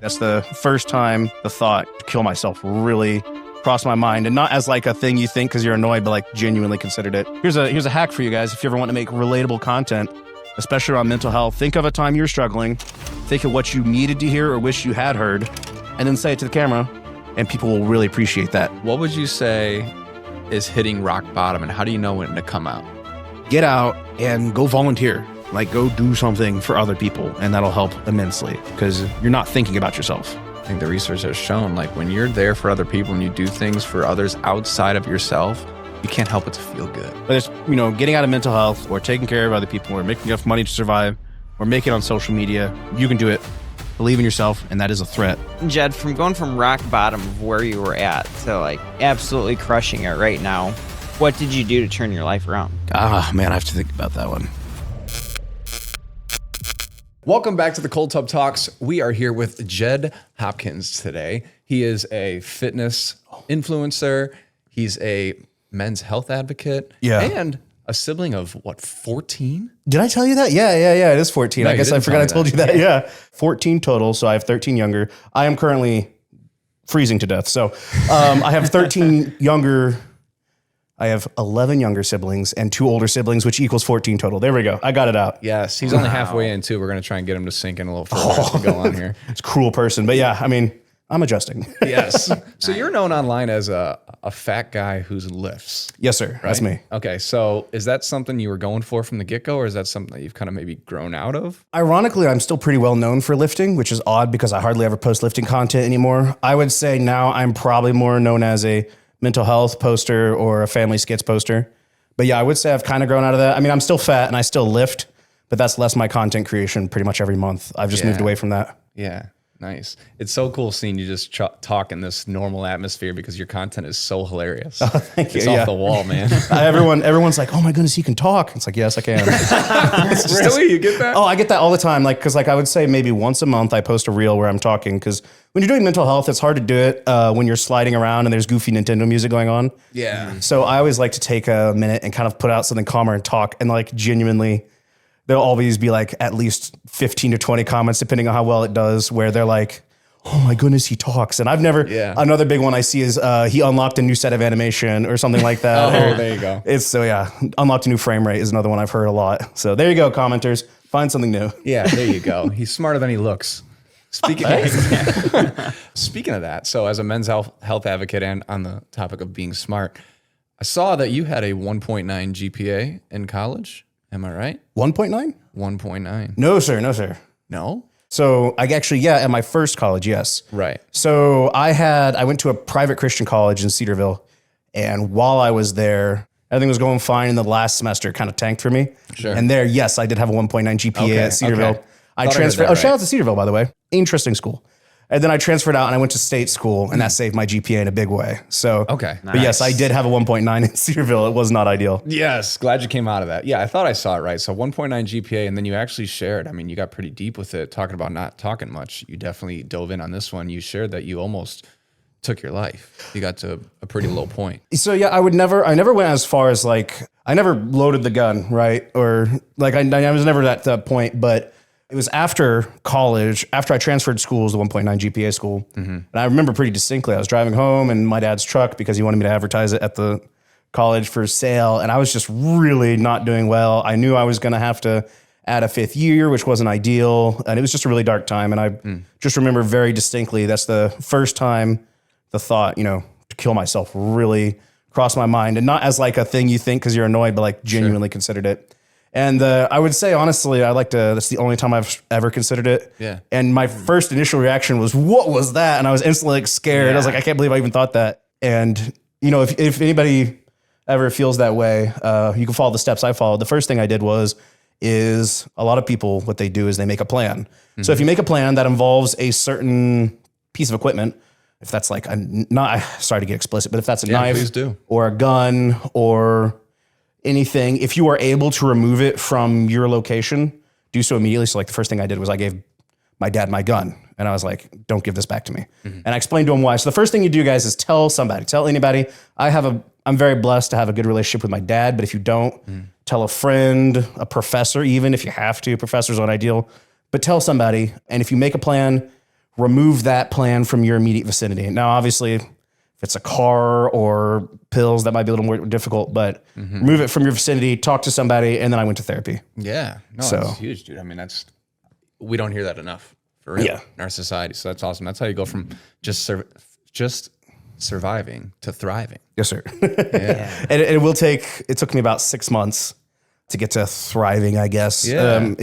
That's the first time the thought to kill myself really crossed my mind, and not as like a thing you think because you're annoyed, but like genuinely considered it. Here's a hack for you guys. If you ever want to make relatable content, especially around mental health, think of a time you were struggling, think of what you needed to hear or wish you had heard, and then say it to the camera, and people will really appreciate that. What would you say is hitting rock bottom, and how do you know when to come out? Get out and go volunteer. Like, go do something for other people, and that'll help immensely because you're not thinking about yourself. I think the research has shown, like, when you're there for other people and you do things for others outside of yourself, you can't help but to feel good. But it's, getting out of mental health or taking care of other people or making enough money to survive or make it on social media, you can do it. Believe in yourself, and that is a threat. Jed, from going from rock bottom of where you were at to like absolutely crushing it right now, what did you do to turn your life around? Man, I have to think about that one. Welcome back to the Cold Tub Talks. We are here with Jed Hopkins today. He is a fitness influencer. He's a men's health advocate. Yeah. And a sibling of, 14? Did I tell you that? Yeah. It is 14. No, I guess I forgot I told you that. Yeah. Yeah. 14 total. So I have 13 younger. I am currently freezing to death. So I have 13 younger. I have 11 younger siblings and 2 older siblings, which equals 14 total. There we go. I got it out. Yes. He's only halfway in, too. We're going to try and get him to sink in a little further as we go on here. It's a cruel person. But yeah, I mean, I'm adjusting. Yes. So you're known online as a fat guy who lifts. Yes, sir. Right? That's me. Okay. So is that something you were going for from the get-go, or is that something that you've kind of maybe grown out of? Ironically, I'm still pretty well known for lifting, which is odd because I hardly ever post lifting content anymore. I would say now I'm probably more known as a mental health poster or a family skits poster. But yeah, I would say I've kind of grown out of that. I mean, I'm still fat and I still lift, but that's less my content creation pretty much every month. I've just moved away from that. Yeah. Nice. It's so cool seeing you just talk in this normal atmosphere because your content is so hilarious. Oh, thank you. It's off the wall, man. Everyone's like, oh my goodness, he can talk. It's like, yes, I can. Really? You get that? Oh, I get that all the time. Like, cause like I would say maybe once a month I post a reel where I'm talking. Cause when you're doing mental health, it's hard to do it when you're sliding around and there's goofy Nintendo music going on. Yeah. So I always like to take a minute and kind of put out something calmer and talk, and like genuinely, there'll always be like at least 15 to 20 comments, depending on how well it does, where they're like, oh my goodness, he talks. And I've never, another big one I see is he unlocked a new set of animation or something like that. Oh, there you go. It's so yeah, unlocked a new frame rate is another one I've heard a lot. So there you go, commenters, find something new. Yeah, there you go. He's smarter than he looks. Speaking of that, so as a men's health advocate and on the topic of being smart, I saw that you had a 1.9 GPA in college. Am I right? 1.9? 1.9. No, sir. No? So I actually, at my first college, yes. Right. So I went to a private Christian college in Cedarville, and while I was there, everything was going fine, and the last semester kind of tanked for me. Sure. And there, yes, I did have a 1.9 GPA at Cedarville. Okay. I transferred. Shout out to Cedarville, by the way. Interesting school. And then I transferred out and I went to state school, and that saved my GPA in a big way. So, okay. But yes, I did have a 1.9 in Cedarville. It was not ideal. Yes. Glad you came out of that. Yeah, I thought I saw it right. So 1.9 GPA, and then you actually shared, I mean, you got pretty deep with it, talking about not talking much. You definitely dove in on this one. You shared that you almost took your life. You got to a pretty low point. So yeah, I never went as far as like, I never loaded the gun, right? Or like, I was never at that point, but it was after college, after I transferred schools, the 1.9 GPA school. Mm-hmm. And I remember pretty distinctly, I was driving home in my dad's truck because he wanted me to advertise it at the college for sale. And I was just really not doing well. I knew I was going to have to add a 5th year, which wasn't ideal. And it was just a really dark time. And I just remember very distinctly, that's the first time the thought, to kill myself really crossed my mind. And not as like a thing you think because you're annoyed, but like genuinely considered it. And I would say, honestly, that's the only time I've ever considered it. Yeah. And my first initial reaction was, what was that? And I was instantly like scared. Yeah. I was like, I can't believe I even thought that. And, if anybody ever feels that way, you can follow the steps I followed. The first thing I did is a lot of people, what they do is they make a plan. Mm-hmm. So if you make a plan that involves a certain piece of equipment, if that's like sorry to get explicit, but if that's a knife or a gun or anything, if you are able to remove it from your location, do so immediately. So like the first thing I did was I gave my dad my gun, and I was like, don't give this back to me. Mm-hmm. And I explained to him why. So the first thing you do, guys, is tell anybody. I'm very blessed to have a good relationship with my dad, but if you don't, tell a friend, a professor, even if you have to. Professors aren't ideal, but tell somebody. And if you make a plan, remove that plan from your immediate vicinity. Now, obviously, if it's a car or pills, that might be a little more difficult, but remove it from your vicinity, talk to somebody, and then I went to therapy. Yeah. No, So- that's huge, dude. I mean, we don't hear that enough for real in our society. So that's awesome. That's how you go from just surviving to thriving. Yes, sir. And it took me about 6 months to get to thriving, I guess. Yeah.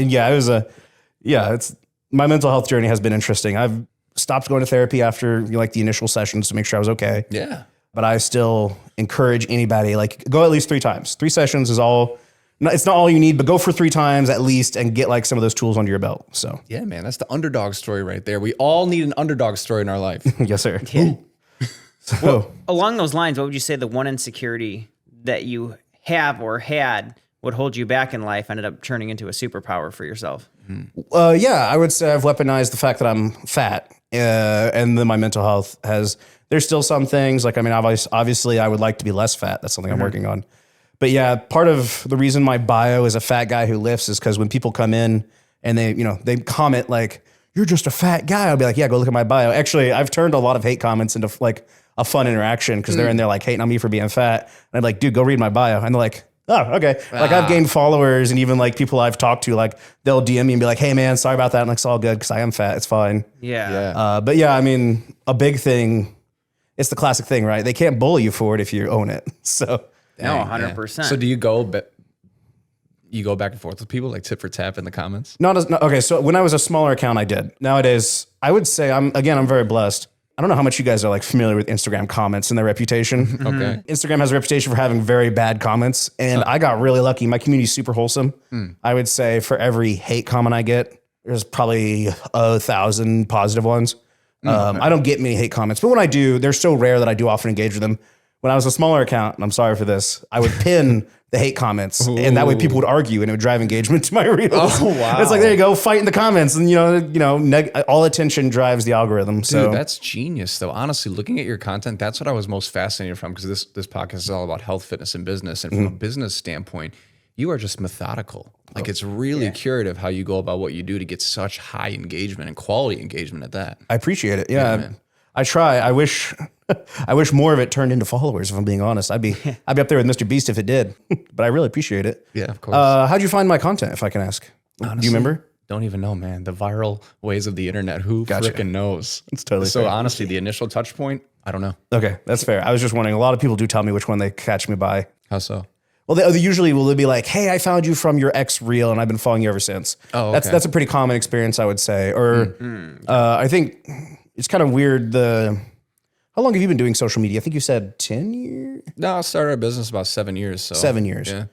It's my mental health journey has been interesting. I've stopped going to therapy after like the initial sessions to make sure I was okay. Yeah. But I still encourage anybody, like, go at least 3 times. 3 sessions is all. It's not all you need, but go for 3 times at least and get like some of those tools under your belt. So Yeah, man, that's the underdog story right there. We all need an underdog story in our life. yes, sir. Yeah. So Along those lines, what would you say the one insecurity that you have or had would hold you back in life ended up turning into a superpower for yourself? I would say I've weaponized the fact that I'm fat, and then my mental health has. There's still some things like, I mean, obviously I would like to be less fat. That's something I'm working on. But yeah, part of the reason my bio is a fat guy who lifts is because when people come in and they comment like, "You're just a fat guy," I'll be like, "Yeah, go look at my bio." Actually, I've turned a lot of hate comments into like a fun interaction because they're in there like hating on me for being fat. And I'm like, "Dude, go read my bio." And they're like, "Oh, okay." Like I've gained followers, and even like people I've talked to, like they'll DM me and be like, "Hey man, sorry about that." And like, it's all good because I am fat. It's fine. Yeah. But yeah, I mean, a big thing, it's the classic thing, right? They can't bully you for it if you own it. So No, Dang, 100%. So do you go back and forth with people like tit for tat in the comments? okay. So when I was a smaller account, I did. Nowadays, I would say I'm very blessed. I don't know how much you guys are like familiar with Instagram comments and their reputation. Okay. Instagram has a reputation for having very bad comments, and I got really lucky. My community is super wholesome. I would say for every hate comment I get, there's probably 1,000 positive ones. I don't get many hate comments, but when I do, they're so rare that I do often engage with them. When I was a smaller account, and I'm sorry for this, I would pin the hate comments, and that way people would argue, and it would drive engagement to my reels. Oh, wow. It's like, there you go, fight in the comments, and all attention drives the algorithm. So Dude, that's genius, though. Honestly, looking at your content, that's what I was most fascinated from, because this podcast is all about health, fitness, and business. And from a business standpoint, you are just methodical. Like it's really curative how you go about what you do to get such high engagement and quality engagement at that. I appreciate it. Yeah, man. I try. I wish more of it turned into followers. If I'm being honest, I'd be up there with Mr. Beast if it did. But I really appreciate it. Yeah, of course. How'd you find my content, if I can ask? Do you remember? Don't even know, man. The viral ways of the internet. Who frickin' knows? It's totally so. fair. Honestly, the initial touch point, I don't know. Okay, that's fair. I was just wondering. A lot of people do tell me which one they catch me by. How so? Well, they usually will be like, "Hey, I found you from your ex reel, and I've been following you ever since." Oh, okay. That's a pretty common experience, I would say. Or I think it's kind of weird. How long have you been doing social media? I think you said 10 years. No, I started a business about 7 years. So 7 years. Yeah.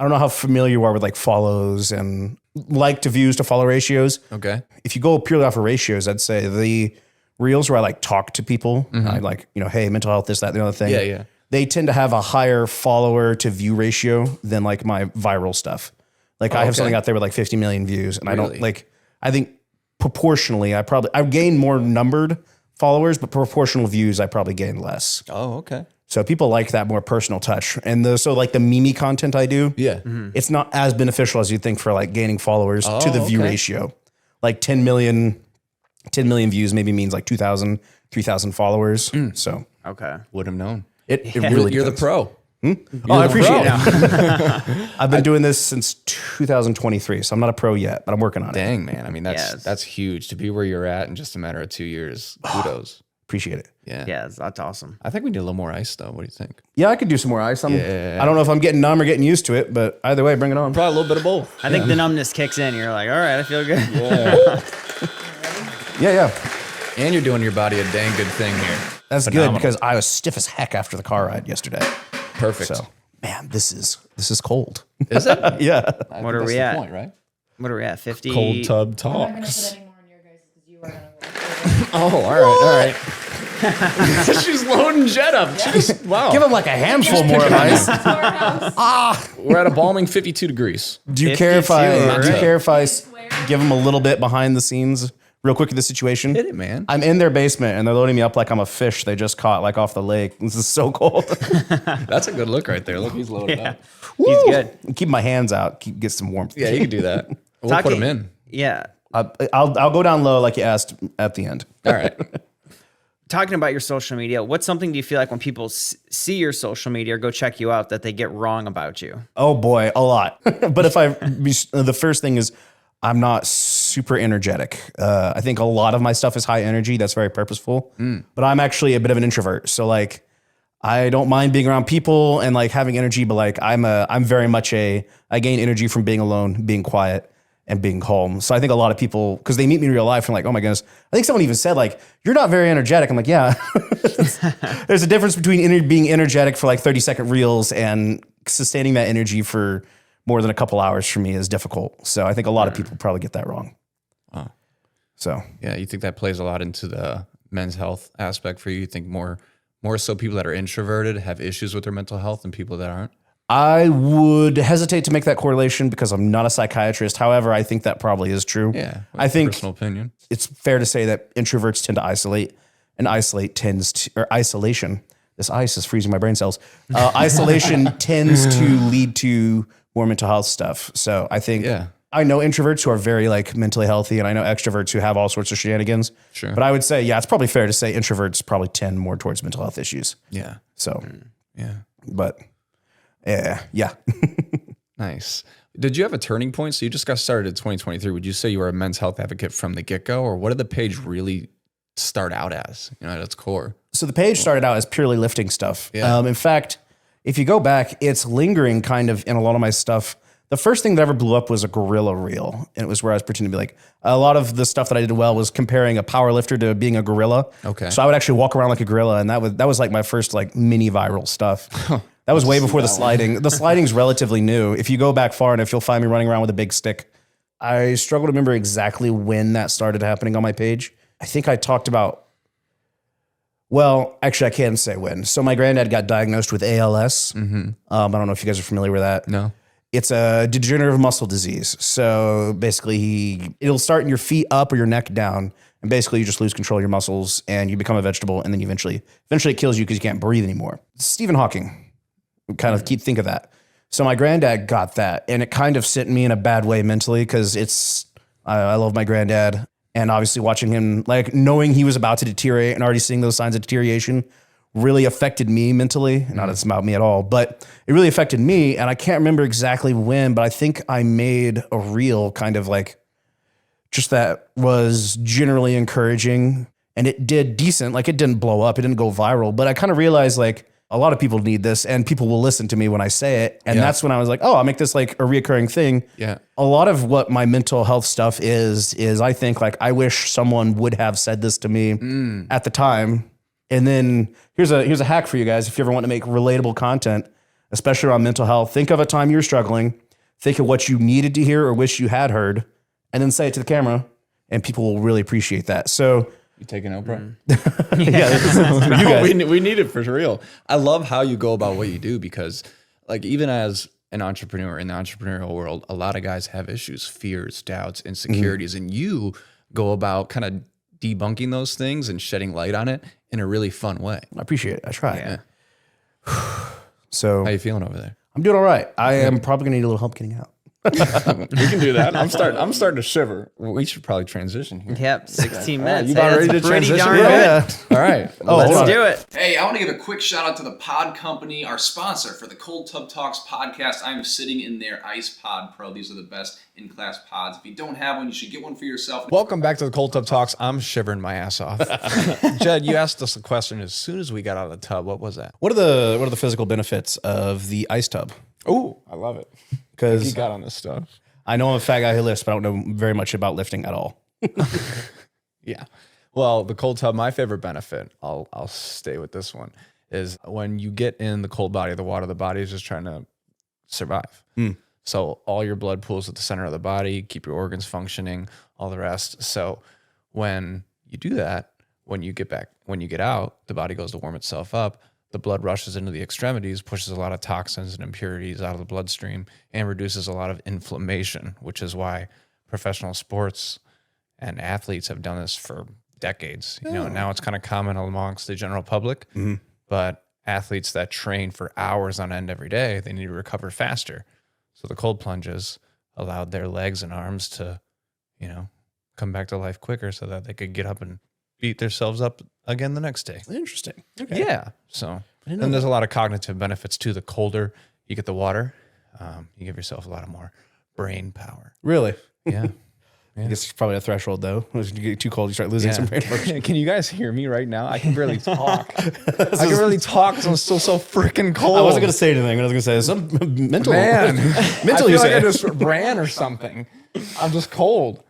I don't know how familiar you are with like follows and like to views to follow ratios. Okay. If you go purely off of ratios, I'd say the reels where I like talk to people, I like, hey, mental health, this, that, the other thing. Yeah, yeah. They tend to have a higher follower to view ratio than like my viral stuff. Like I have something out there with like 50 million views, and I don't like, I think proportionally, I've gained more numbered followers, but proportional views, I probably gain less. Oh, okay. So people like that more personal touch. And so like the meme content I do, Yeah. it's not as beneficial as you think for like gaining followers to the view ratio. Like 10 million views maybe means like 2,000, 3,000 followers. So Okay. Would have known. it really You're the depends. pro. Oh, I appreciate it. I've been doing this since 2023, so I'm not a pro yet, but I'm working on it. Dang, man. I mean, Yes. that's huge to be where you're at in just a matter of 2 years. Kudos. Appreciate it. Yeah. Yeah, that's awesome. I think we need a little more ice, though. What do you think? Yeah, I could do some more ice. Yeah. I don't know if I'm getting numb or getting used to it, but either way, bring it on. Probably a little bit of both. I think the numbness kicks in. You're like, all right, I feel good. Yeah. And you're doing your body a dang good thing here. That's Phenomenal. good because I was stiff as heck after the car ride yesterday. Perfect. So, man, this is cold. Is it? Yeah. What are we at? Point, right? What are we at? 50? Cold tub I'm not gonna talks. put any more on your guys because you are gonna. Oh, all right. She's loading Jed up. Jeez, wow. Give him like a handful more of ice. We're at a balming 52 degrees. Do you care if I 52, give them a little bit behind the scenes real quick of the situation? Hit it, man. I'm in their basement and they're loading me up like I'm a fish they just caught like off the lake. This is so cold. That's a good look right there. Look, he's loaded up. He's good. Keep my hands out. Get some warmth. Yeah, you can do that. We'll put him in. Yeah. I'll go down low like you asked at the end. All right. Talking about your social media, what's something do you feel like when people see your social media or go check you out that they get wrong about you? Oh boy, a lot. But the first thing is I'm not super energetic. I think a lot of my stuff is high energy. That's very purposeful. But I'm actually a bit of an introvert. So like, I don't mind being around people and like having energy, but like I'm very much I gain energy from being alone, being quiet, and being calm. So I think a lot of people, because they meet me in real life and like, oh my goodness, I think someone even said like, you're not very energetic. I'm like, yeah. There's a difference between being energetic for like 30-second reels and sustaining that energy for more than a couple hours for me is difficult. So I think a lot of people probably get that wrong. Oh. So Yeah, you think that plays a lot into the men's health aspect for you? You think more so people that are introverted have issues with their mental health than people that aren't? I would hesitate to make that correlation because I'm not a psychiatrist. However, I think that probably is true. Yeah, I think personal opinion. It's fair to say that introverts tend to isolate, and isolation. This ice is freezing my brain cells. Isolation tends to lead to more mental health stuff. So I think I know introverts who are very like mentally healthy, and I know extroverts who have all sorts of shenanigans. Sure. But I would say, it's probably fair to say introverts probably tend more towards mental health issues. Yeah. So, Yeah. but yeah. Nice. Did you have a turning point? So you just got started in 2023. Would you say you were a men's health advocate from the get-go, or what did the page really start out as, at its core? So the page started out as purely lifting stuff. Yeah. In fact, if you go back, it's lingering kind of in a lot of my stuff. The first thing that ever blew up was a gorilla reel. And it was where I was pretending to be like, a lot of the stuff that I did well was comparing a power lifter to being a gorilla. Okay. So I would actually walk around like a gorilla. And that was like my first like mini viral stuff. That was way before the sliding. The sliding's relatively new. If you go back far enough, you'll find me running around with a big stick. I struggle to remember exactly when that started happening on my page. I think I talked about, well, actually I can say when. So my granddad got diagnosed with ALS. Mm-hmm. I don't know if you guys are familiar with that. No. It's a degenerative muscle disease. So basically it'll start in your feet up or your neck down. And basically you just lose control of your muscles and you become a vegetable. And then eventually it kills you because you can't breathe anymore. Stephen Hawking. Kind of think of that. So my granddad got that, and it kind of sent me in a bad way mentally because I love my granddad, and obviously watching him, like knowing he was about to deteriorate and already seeing those signs of deterioration really affected me mentally. Not that it's about me at all, but it really affected me, and I can't remember exactly when, but I think I made a reel kind of like just that was generally encouraging, and it did decent. Like it didn't blow up, it didn't go viral, but I kind of realized like, a lot of people need this and people will listen to me when I say it. And that's when I was like, oh, I'll make this like a reoccurring thing. Yeah. A lot of what my mental health stuff is I think like, I wish someone would have said this to me at the time. And then here's a hack for you guys. If you ever want to make relatable content, especially around mental health, think of a time you were struggling, think of what you needed to hear or wish you had heard, and then say it to the camera and people will really appreciate that. So You taking Oprah? guys. We need it for real. I love how you go about what you do because, like, even as an entrepreneur in the entrepreneurial world, a lot of guys have issues, fears, doubts, insecurities, and you go about kind of debunking those things and shedding light on it in a really fun way. I appreciate it. I try. Yeah. So How you feeling over there? I'm doing all right. I am probably gonna need a little help getting out. We can do that. I'm starting to shiver. We should probably transition here. Yep, 16 minutes. You about ready to pretty transition? darn Yeah. good. All right. Let's do it. Hey, I want to give a quick shout out to the Pod Company, our sponsor for the Cold Tub Talks podcast. I'm sitting in their Ice Pod Pro. These are the best in-class pods. If you don't have one, you should get one for yourself. Welcome back to the Cold Tub Talks. I'm shivering my ass off. Jed, you asked us a question as soon as we got out of the tub. What was that? What are the physical benefits of the ice tub? Oh, I love it. You Because got on this stuff. I know I'm a fat guy who lifts, but I don't know very much about lifting at all. Yeah. Well, the cold tub, my favorite benefit, I'll stay with this one, is when you get in the cold body of the water, the body is just trying to survive. So all your blood pools at the center of the body, keep your organs functioning, all the rest. So when you do that, when you get out, the body goes to warm itself up. The blood rushes into the extremities, pushes a lot of toxins and impurities out of the bloodstream, and reduces a lot of inflammation, which is why professional sports and athletes have done this for decades. You know, now it's kind of common amongst the general public, but athletes that train for hours on end every day, they need to recover faster. So the cold plunges allowed their legs and arms to, come back to life quicker so that they could get up and beat themselves up again the next day. Interesting. Okay. Yeah. So, and there's a lot of cognitive benefits too. The colder you get the water, you give yourself a lot of more brain power. Really? Yeah. I guess it's probably a threshold though. As you get too cold, you start losing some brain function. Can you guys hear me right now? I can barely talk. I can barely talk because I'm still so freaking cold. I wasn't going to say anything. I was going to say some mental. Man, mental. I You feel like say. I just ran or something. I'm just cold.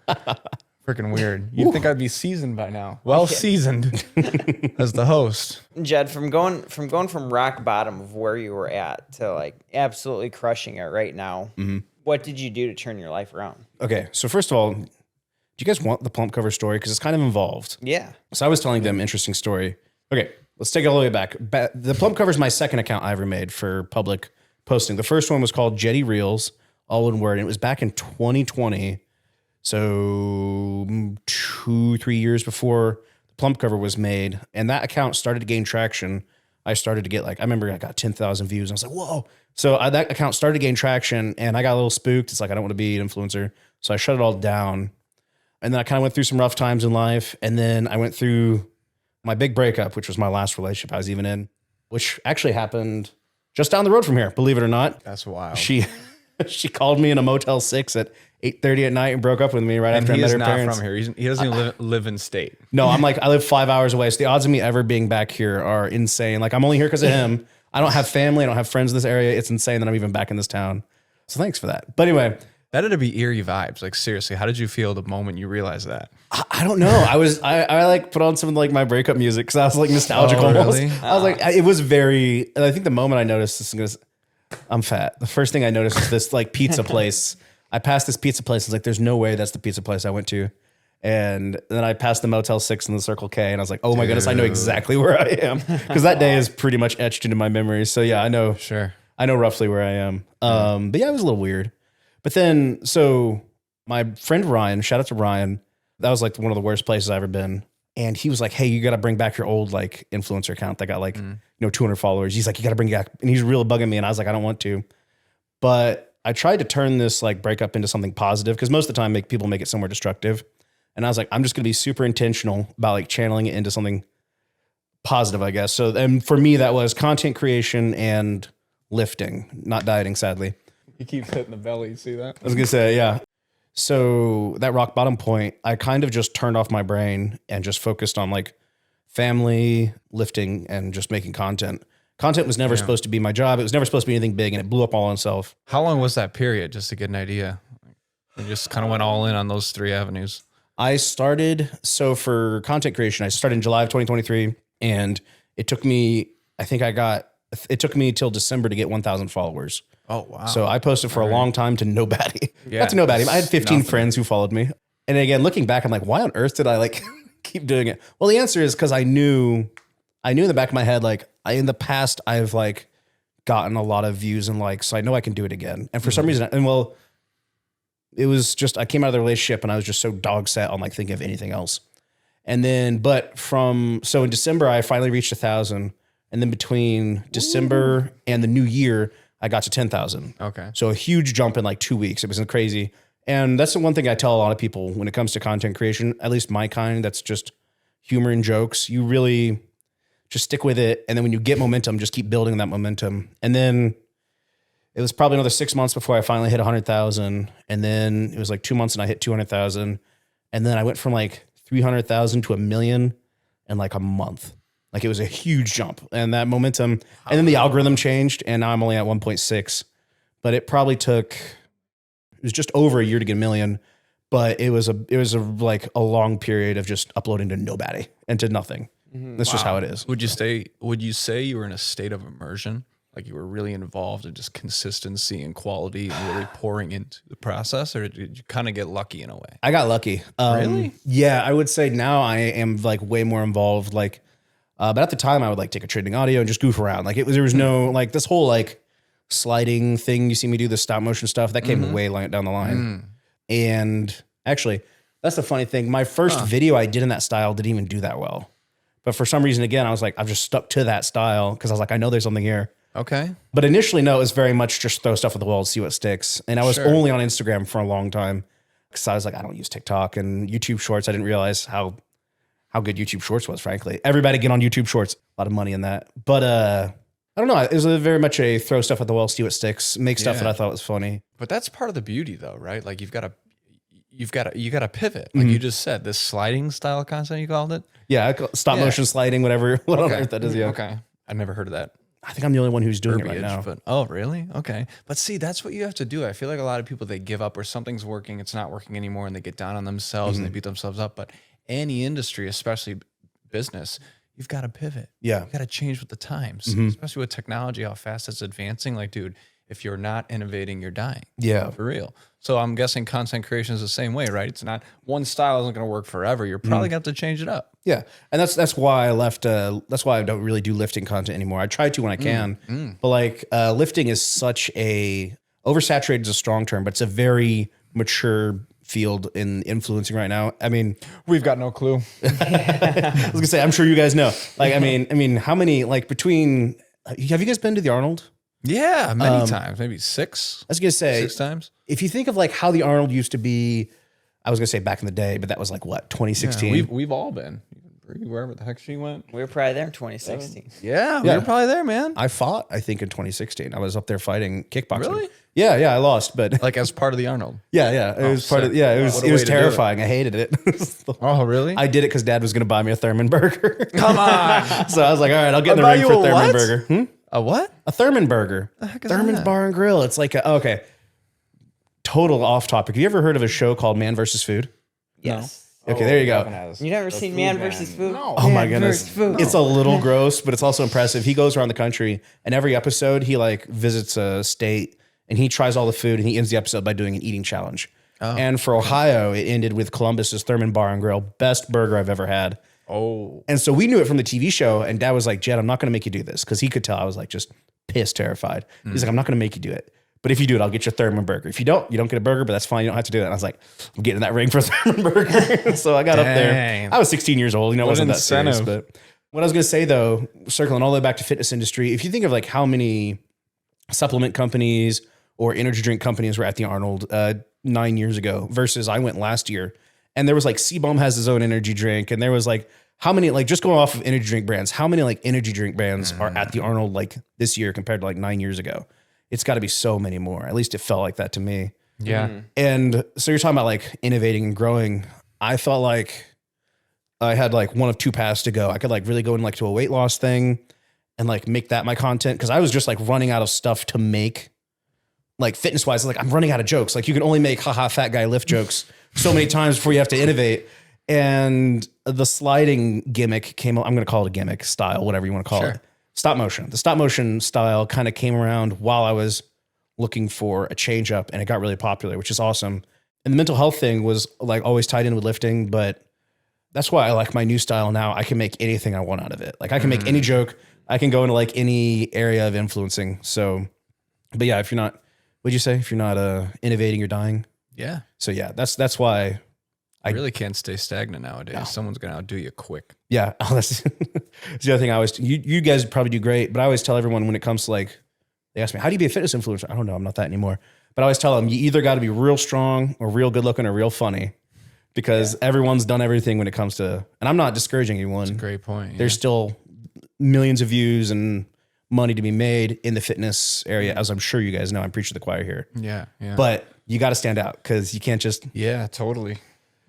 Freaking weird. You'd think I'd be seasoned by now. Well seasoned as the host. Jed, from going from rock bottom of where you were at to like absolutely crushing it right now, what did you do to turn your life around? Okay, so first of all, do you guys want the Plump cover story? Because it's kind of involved. Yeah. So I was telling them interesting story. Okay, let's take it all the way back. The Plump cover is my second account I ever made for public posting. The first one was called Jetty Reels, all one word. And it was back in 2020. So 2-3 years before the Plump cover was made. And that account started to gain traction. I started to get I remember I got 10,000 views. And I was like, whoa. So that account started to gain traction and I got a little spooked. It's like, I don't want to be an influencer. So I shut it all down. And then I kind of went through some rough times in life. And then I went through my big breakup, which was my last relationship I was even in, which actually happened just down the road from here, believe it or not. That's wild. She called me in a Motel 6 at 8:30 at night and broke up with me right after I met her parents. From here. He doesn't even live in state. No, I live 5 hours away. So the odds of me ever being back here are insane. I'm only here because of him. I don't have family. I don't have friends in this area. It's insane that I'm even back in this town. So thanks for that. But anyway. That had to be eerie vibes. Seriously, how did you feel the moment you realized that? I don't know. I put on some of my breakup music because I was nostalgic almost. Really? I was it was very, and I think the moment I noticed this, I'm fat. The first thing I noticed was this pizza place. I passed this pizza place. I was there's no way that's the pizza place I went to. And then I passed the Motel 6 and the Circle K and I was like, oh my goodness, I know exactly where I am. Because that day is pretty much etched into my memory. So yeah, I know. Sure. I know roughly where I am. But yeah, it was a little weird. But then, so my friend Ryan, shout out to Ryan, that was one of the worst places I've ever been. And he was like, hey, you got to bring back your old influencer account that got 200 followers. He's like, you got to bring it back. And he's really bugging me. And I was like, I don't want to. But I tried to turn this breakup into something positive because most of the time people make it somewhere destructive. And I was like, I'm just going to be super intentional about channeling it into something positive, I guess. So, and for me, that was content creation and lifting, not dieting, sadly. He keeps hitting the belly. You see that? I was going to say, yeah. So that rock bottom point, I kind of just turned off my brain and just focused on family, lifting, and just making content. Content was never supposed to be my job. It was never supposed to be anything big, and it blew up all on itself. How long was that period, just to get an idea? You just kind of went all in on those 3 avenues. I started, so for content creation, I started in July of 2023, and it took me, it took me till December to get 1,000 followers. Oh, wow. So I posted for a long time to nobody. Yeah. Not to nobody. I had 15 friends who followed me. And again, looking back, I'm like, why on earth did I keep doing it? Well, the answer is because I knew in the back of my head, in the past, I've gotten a lot of views and likes, so I know I can do it again. And for some reason, it was just, I came out of the relationship and I was just so dog set on thinking of anything else. And then, so in December, I finally reached 1,000. And then between December and the new year, I got to 10,000. Okay. So a huge jump in 2 weeks. It was crazy. And that's the one thing I tell a lot of people when it comes to content creation, at least my kind, that's just humor and jokes. You really just stick with it. And then when you get momentum, just keep building that momentum. And then it was probably another 6 months before I finally hit 100,000. And then it was 2 months and I hit 200,000. And then I went from 300,000 to 1 million in a month. It was a huge jump, and that momentum, and then the algorithm changed, and now I'm only at 1.6, but it probably took, it was just over a year to get 1 million, but it was a long period of just uploading to nobody and to nothing. That's just how it is. Would you say you were in a state of immersion? You were really involved in just consistency and quality and really pouring into the process, or did you kind of get lucky in a way? I got lucky. Really? Yeah, I would say now I am way more involved, but at the time, I would take a trending audio and just goof around. There was no this whole sliding thing you see me do, the stop motion stuff that came way down the line. And actually, that's the funny thing. My first video I did in that style didn't even do that well. But for some reason, again, I was I've just stuck to that style because I was I know there's something here. Okay. But initially, no, it was very much just throw stuff at the wall, see what sticks. And I was only on Instagram for a long time. Cause I was like, I don't use TikTok and YouTube Shorts. I didn't realize how good YouTube Shorts was, frankly. Everybody get on YouTube Shorts. A lot of money in that. But I don't know. It was very much a throw stuff at the wall, see what sticks, make stuff that I thought was funny. But that's part of the beauty though, right? Like you got to pivot. Like you just said, this sliding style content you called it. Yeah, stop motion sliding, whatever. What on earth that is? Yeah. Okay. I've never heard of that. I think I'm the only one who's doing it right now. But oh, really? Okay. But see, that's what you have to do. I feel like a lot of people, they give up or something's working, it's not working anymore, and they get down on themselves and they beat themselves up. But any industry, especially business, you've got to pivot. Yeah. You've got to change with the times, especially with technology, how fast it's advancing. Like, dude, if you're not innovating, you're dying. Yeah. For real. So I'm guessing content creation is the same way, right? It's not one style isn't going to work forever. You're probably going to have to change it up. Yeah. And that's why I left. That's why I don't really do lifting content anymore. I try to when I can, but like lifting is such a oversaturated is a strong term, but it's a very mature field in influencing right now. I mean, We've got no clue. I was gonna say, I'm sure you guys know. Like, I mean, how many like between? Have you guys been to the Arnold? Yeah, many times, maybe 6. I was gonna say 6 times. If you think of like how the Arnold used to be, I was gonna say back in the day, but that was like what 2016. Yeah, we've all been. Wherever the heck she went. We were probably there in 2016. Yeah, we were probably there, man. I fought, I think, in 2016. I was up there fighting kickboxing. Really? Yeah, I lost, but Like as part of the Arnold. yeah. It was part of. Yeah, it was. What a It way was to do terrifying. I hated it. Oh, really? I did it because Dad was gonna buy me a Thurman burger. Come on. So I was like, all right, I'll get in the Buy ring you for a Thurman what? burger. A what? A Thurman burger. heck is Thurman's that? Bar and Grill. It's like okay. Total off topic. Have you ever heard of a show called Man vs. Food? Yes. Okay, there you go. You never seen Man versus Food? No. Oh my Man goodness. versus Food. It's a little gross, but it's also impressive. He goes around the country and every episode he like visits a state and he tries all the food and he ends the episode by doing an eating challenge. And for Ohio, it ended with Columbus's Thurman Bar and Grill. Best burger I've ever had. Oh. And so we knew it from the TV show and Dad was like, Jed, I'm not going to make you do this. Cause he could tell I was like just pissed, terrified. He's like, I'm not going to make you do it. But if you do it, I'll get you a Thurman burger. If you don't get a burger, but that's fine. You don't have to do it. And I was like, I'm getting in that ring for a Thurman burger. So I got up there. Dang. I was 16 years old. You know, it wasn't that serious. incentive. But what I was going to say though, circling all the way back to fitness industry, if you think of like how many supplement companies or energy drink companies were at the Arnold 9 years ago versus I went last year. And there was like C-Bomb has his own energy drink. And there was like, how many, like just going off of energy drink brands, how many like energy drink brands are at the Arnold like this year compared to like 9 years ago? It's got to be so many more. At least it felt like that to me. Yeah. And so you're talking about like innovating and growing. I felt like I had like one of two paths to go. I could like really go in like to a weight loss thing and like make that my content. Cause I was just like running out of stuff to make like fitness wise. Like I'm running out of jokes. Like you can only make haha fat guy lift jokes so many times before you have to innovate. And the sliding gimmick came, I'm going to call it a gimmick style, whatever you want to call it. Stop motion. The stop motion style kind of came around while I was looking for a change up and it got really popular, which is awesome. And the mental health thing was like always tied in with lifting, but that's why I like my new style now. I can make anything I want out of it. Like I can make any joke. I can go into like any area of influencing. So, but yeah, if you're not, what'd you say? If you're not innovating, you're dying. Yeah. So yeah, that's why I really can't stay stagnant nowadays. No. Someone's going to outdo you quick. yeah. That's the other thing I always, you guys probably do great, but I always tell everyone when it comes to like, they ask me, how do you be a fitness influencer? I don't know. I'm not that anymore. But I always tell them you either got to be real strong or real good looking or real funny because everyone's done everything when it comes to, and I'm not discouraging anyone. Great point. There's still millions of views and money to be made in the fitness area, as I'm sure you guys know. I'm preaching to the choir here. Yeah. But you got to stand out because you can't just. Yeah, totally.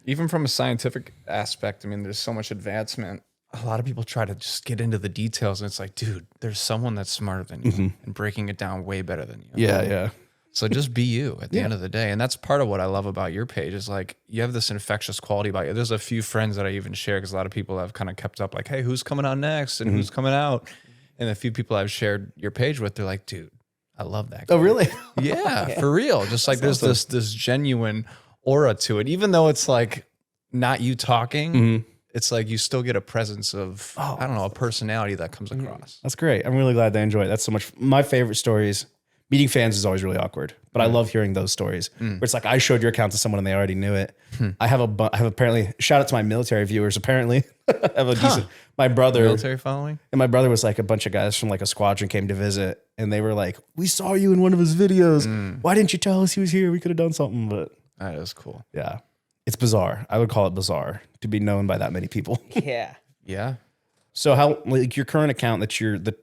Even from a scientific aspect, I mean, there's so much advancement. A lot of people try to just get into the details, and it's like, dude, there's someone that's smarter than you and breaking it down way better than you. Yeah. So just be you at the end of the day. And that's part of what I love about your page is like, you have this infectious quality about you. There's a few friends that I even share because a lot of people have kind of kept up like, hey, who's coming on next and who's coming out? And a few people I've shared your page with, they're like, dude, I love that guy. Oh, really? Yeah, for real. Just like there's this genuine aura to it, even though it's like not you talking, it's like you still get a presence of, I don't know, a personality that comes across. That's great. I'm really glad they enjoy it. That's so much. My favorite stories, meeting fans is always really awkward, but I love hearing those stories where it's like I showed your account to someone and they already knew it. I have apparently, shout out to my military viewers. Apparently, I have a decent, my brother, Military following? and my brother was like a bunch of guys from like a squadron came to visit and they were like, we saw you in one of his videos. Why didn't you tell us he was here? We could have done something, but That is cool. Yeah. It's bizarre. I would call it bizarre to be known by that many people. Yeah. Yeah. So how, like your current account the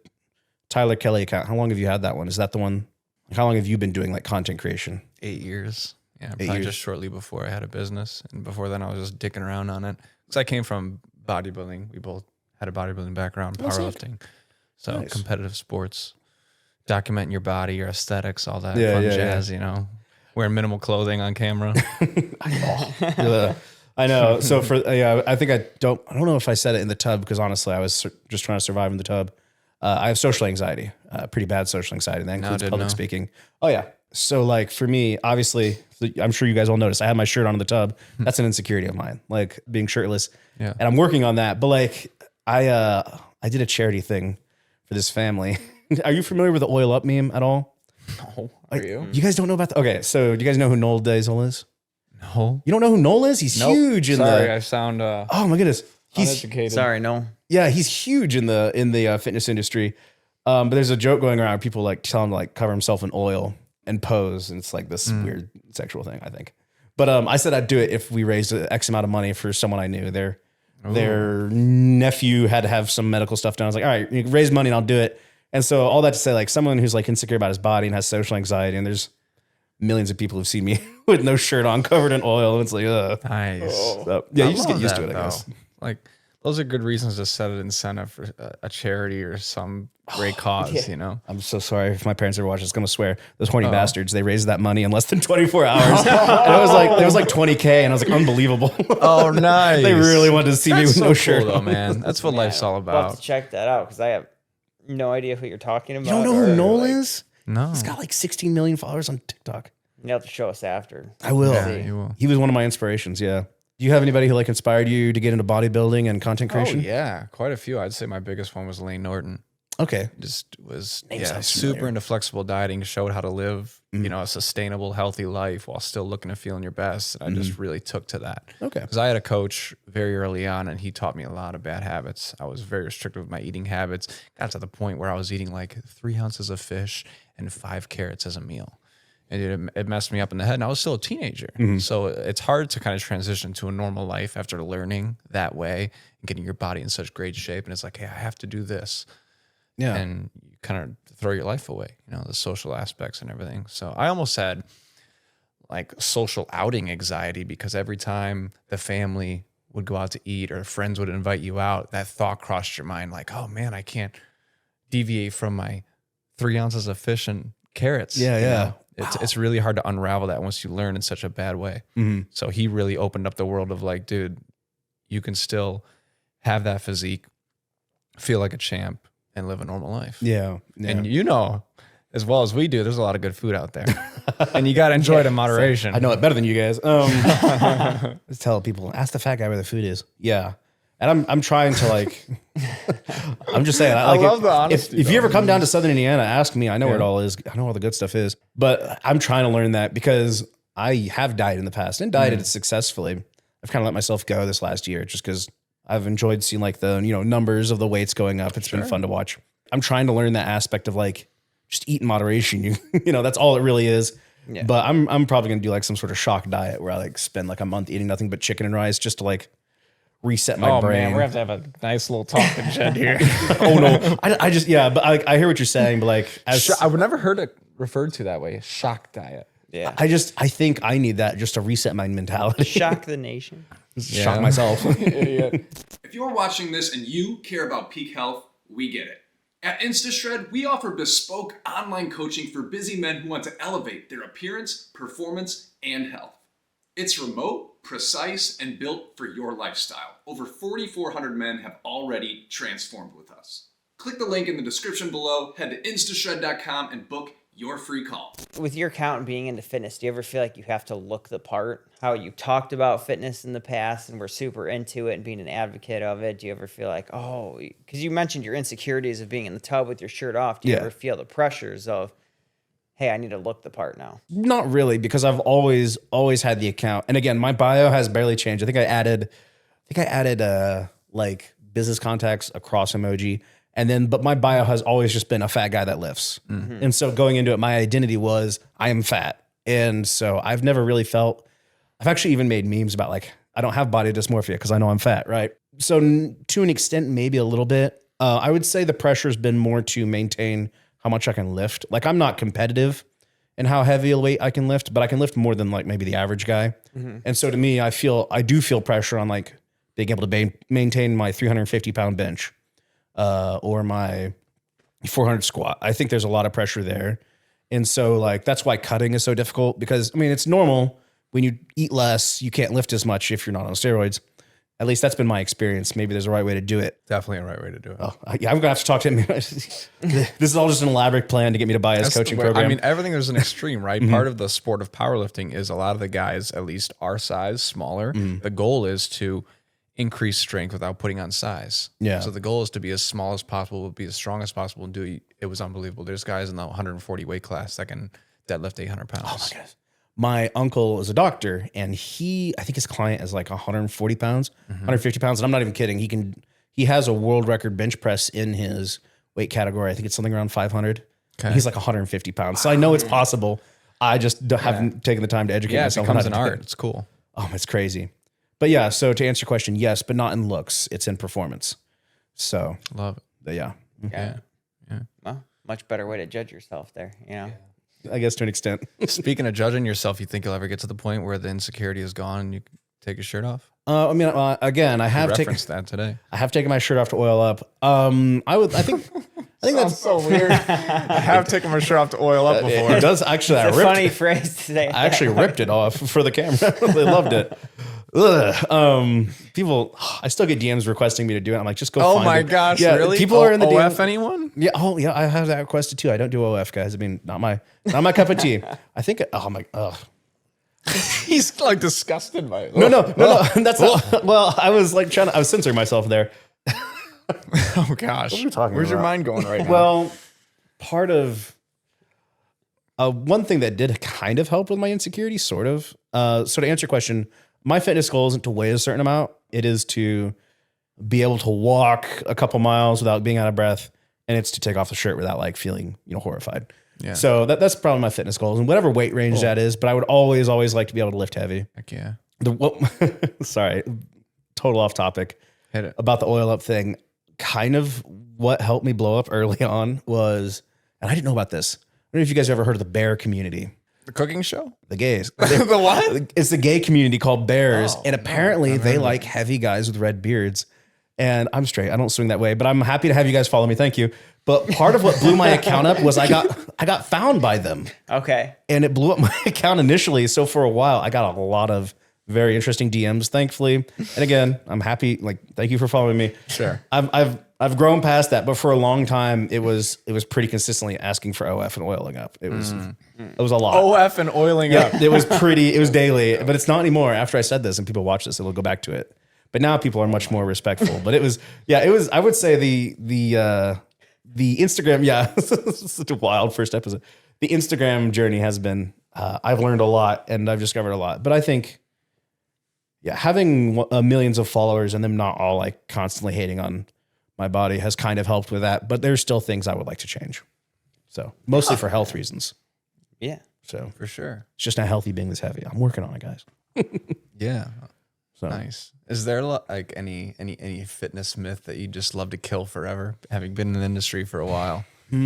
Tyler Kelly account, how long have you had that one? Is that the one? How long have you been doing like content creation? 8 years. Yeah, 8 probably years. just shortly before I had a business. And before then I was just dicking around on it. Because I came from bodybuilding. We both had a bodybuilding background, powerlifting. So Nice. competitive sports, documenting your body, your aesthetics, all that Yeah, fun yeah, jazz, wearing minimal clothing on camera. I know. So I think I don't know if I said it in the tub because honestly, I was just trying to survive in the tub. I have social anxiety, pretty bad social anxiety. That includes didn't public know. speaking. Oh yeah. So like for me, obviously, I'm sure you guys all noticed I had my shirt on in the tub. That's an insecurity of mine, like being shirtless. Yeah. And I'm working on that. But like I did a charity thing for this family. Are you familiar with the oil up meme at all? No, are you? You guys don't know about okay, so do you guys know who Noel Dazel is? No. You don't know who Noel is? He's huge in Sorry, I sound oh my goodness. He's uneducated. Sorry, no. yeah, he's huge in the fitness industry. But there's a joke going around. People like tell him to like cover himself in oil and pose, and it's like this weird sexual thing, I think. But I said I'd do it if we raised X amount of money for someone I knew. Their nephew had to have some medical stuff done. I was like, all right, you can raise money and I'll do it. And so all that to say, like someone who's like insecure about his body and has social anxiety, and there's millions of people who've seen me with no shirt on, covered in oil, and it's like, Nice. So, yeah, you just get love used to that, it, I guess. though. Like, those are good reasons to set an incentive for a charity or some great cause, I'm so sorry if my parents ever watch this. I'm gonna swear those horny bastards. They raised that money in less than 24 hours. It was like 20K, and I was like, unbelievable. Oh, nice. They really wanted to see me with no shirt though, on. man. That's what life's all We'll have about. to check that out because I have no idea who you're talking about. You don't know who or, Noel like, is? No. He's got like 16 million followers on TikTok. You have to show us after. I will. Yeah, you will. He was one of my inspirations. Yeah. Do you have anybody who like inspired you to get into bodybuilding and content Oh, creation? yeah. Quite a few. I'd say my biggest one was Lane Norton. Okay. Just was Name sounds super familiar. into flexible dieting, showed how to live, a sustainable, healthy life while still looking and feeling your best. And I just really took to that. Okay. Because I had a coach very early on and he taught me a lot of bad habits. I was very restrictive with my eating habits. Got to the point where I was eating like 3 ounces of fish and 5 carrots as a meal. And it messed me up in the head. And I was still a teenager. So it's hard to kind of transition to a normal life after learning that way and getting your body in such great shape. And it's like, hey, I have to do this. Yeah. And you kind of throw your life away, the social aspects and everything. So I almost had like social outing anxiety because every time the family would go out to eat or friends would invite you out, that thought crossed your mind like, oh man, I can't deviate from my 3 ounces of fish and carrots. Yeah. It's really hard to unravel that once you learn in such a bad way. So he really opened up the world of like, dude, you can still have that physique, feel like a champ, and live a normal life. Yeah. And as well as we do, there's a lot of good food out there. And you got to enjoy it in moderation. I know it better than you guys. Let's tell people, ask the fat guy where the food is. Yeah. And I'm trying to like, I'm just saying. I love the honesty, If you though. ever come down to Southern Indiana, ask me. I know where it all is. I know where all the good stuff is. But I'm trying to learn that because I have dieted in the past and dieted successfully. I've kind of let myself go this last year just because I've enjoyed seeing like the, numbers of the weights going up. It's been fun to watch. I'm trying to learn that aspect of like, just eat in moderation. That's all it really is. Yeah. But I'm probably going to do like some sort of shock diet where I like spend like a month eating nothing but chicken and rice just to like reset my brain. Man, we're going to have to have a nice little talk with Jed here. Oh no. I just, yeah, but I hear what you're saying, but like, I've never heard it referred to that way. Shock diet. Yeah. I think I need that just to reset my mentality. Shock the nation. Shock myself. If you're watching this and you care about peak health, we get it. At InstaShred, we offer bespoke online coaching for busy men who want to elevate their appearance, performance, and health. It's remote, precise, and built for your lifestyle. Over 4,400 men have already transformed with us. Click the link in the description below, head to instashred.com, and book your free call. With your account being into fitness, do you ever feel like you have to look the part? How you talked about fitness in the past and were super into it and being an advocate of it. Do you ever feel like, oh, because you mentioned your insecurities of being in the tub with your shirt off. Do you Yeah. ever feel the pressures of, hey, I need to look the part now? Not really, because I've always had the account. And again, my bio has barely changed. I think I added like business contacts across emoji. And then, but my bio has always just been a fat guy that lifts. And so going into it, my identity was I am fat. And so I've never really felt I've actually even made memes about like, I don't have body dysmorphia because I know I'm fat, right? So to an extent, maybe a little bit. I would say the pressure's been more to maintain how much I can lift. Like I'm not competitive in how heavy a weight I can lift, but I can lift more than like maybe the average guy. And so to me, I do feel pressure on like being able to maintain my 350 pound bench or my 400 squat. I think there's a lot of pressure there. And so like, that's why cutting is so difficult because I mean, it's normal when you eat less, you can't lift as much if you're not on steroids. At least that's been my experience. Maybe there's a right way to do it. Definitely a right way to do it. Oh, yeah, I'm gonna have to talk to him. This is all just an elaborate plan to get me to buy his coaching program. I mean, everything there's an extreme, right? Part of the sport of powerlifting is a lot of the guys, at least our size, smaller. The goal is to increase strength without putting on size. Yeah. So the goal is to be as small as possible, be as strong as possible, and do it was unbelievable. There's guys in the 140 weight class that can deadlift 800 pounds. Oh my goodness. My uncle is a doctor, and I think his client is like 140 pounds, 150 pounds, and I'm not even kidding. He has a world record bench press in his weight category. I think it's something around 500. Okay. He's like 150 pounds, so I know it's possible. I just haven't taken the time to educate myself. It becomes an art. It's cool. Oh, it's crazy. But yeah, so to answer your question, yes, but not in looks. It's in performance. So love it. But yeah. Yeah. Well, much better way to judge yourself there, you know? I guess to an extent. Speaking of judging yourself, you think you'll ever get to the point where the insecurity is gone and you take your shirt off? I mean, again, I have taken that today. I have taken my shirt off to oil up. I think that's so weird. I have taken my shirt off to oil up before. It does actually. It's a funny phrase to say. I actually ripped it off for the camera. They loved it. People, I still get DMs requesting me to do it. I'm like, just go. Oh find my it. gosh, yeah, really? People are in the OF DM. anyone? Yeah. Oh yeah, I have that requested too. I don't do OF, guys. I mean, not my cup of tea. I think. Oh my. He's like disgusted by it. No. That's not, well. I was like I was censoring myself there. Oh gosh, What are you talking Where's your about? mind going right now? Well, part of one thing that did kind of help with my insecurity, sort of. So to answer your question, my fitness goal isn't to weigh a certain amount. It is to be able to walk a couple miles without being out of breath, and it's to take off the shirt without like feeling horrified. Yeah. So that's probably my fitness goals, and whatever weight range that is. But I would always like to be able to lift heavy. Heck yeah. Sorry, total off topic. Hit it. About the oil up thing. Kind of what helped me blow up early on was, and I didn't know about this. I don't know if you guys ever heard of the bear community. The cooking show? The gays. The what? It's the gay community called Bears. And apparently they like heavy guys with red beards. And I'm straight. I don't swing that way, but I'm happy to have you guys follow me. Thank you. But part of what blew my account up was I got found by them. Okay. And it blew up my account initially. So for a while, I got a lot of very interesting DMs, thankfully. And again, I'm happy. Like, thank you for following me. Sure. I've grown past that, but for a long time, it was pretty consistently asking for OF and oiling up. It was a lot. OF and oiling up. It was daily, but it's not anymore. After I said this and people watch this, it'll go back to it. But now people are much more respectful. But it was. I would say the Instagram. Yeah, this is such a wild first episode. The Instagram journey has been. I've learned a lot and I've discovered a lot. But I think, having millions of followers and them not all like constantly hating on my body has kind of helped with that, but there's still things I would like to change. So mostly for health reasons. Yeah. So For sure. it's just not healthy being this heavy. I'm working on it, guys. Yeah. So Nice. Is there like any fitness myth that you just love to kill forever, having been in the industry for a while? A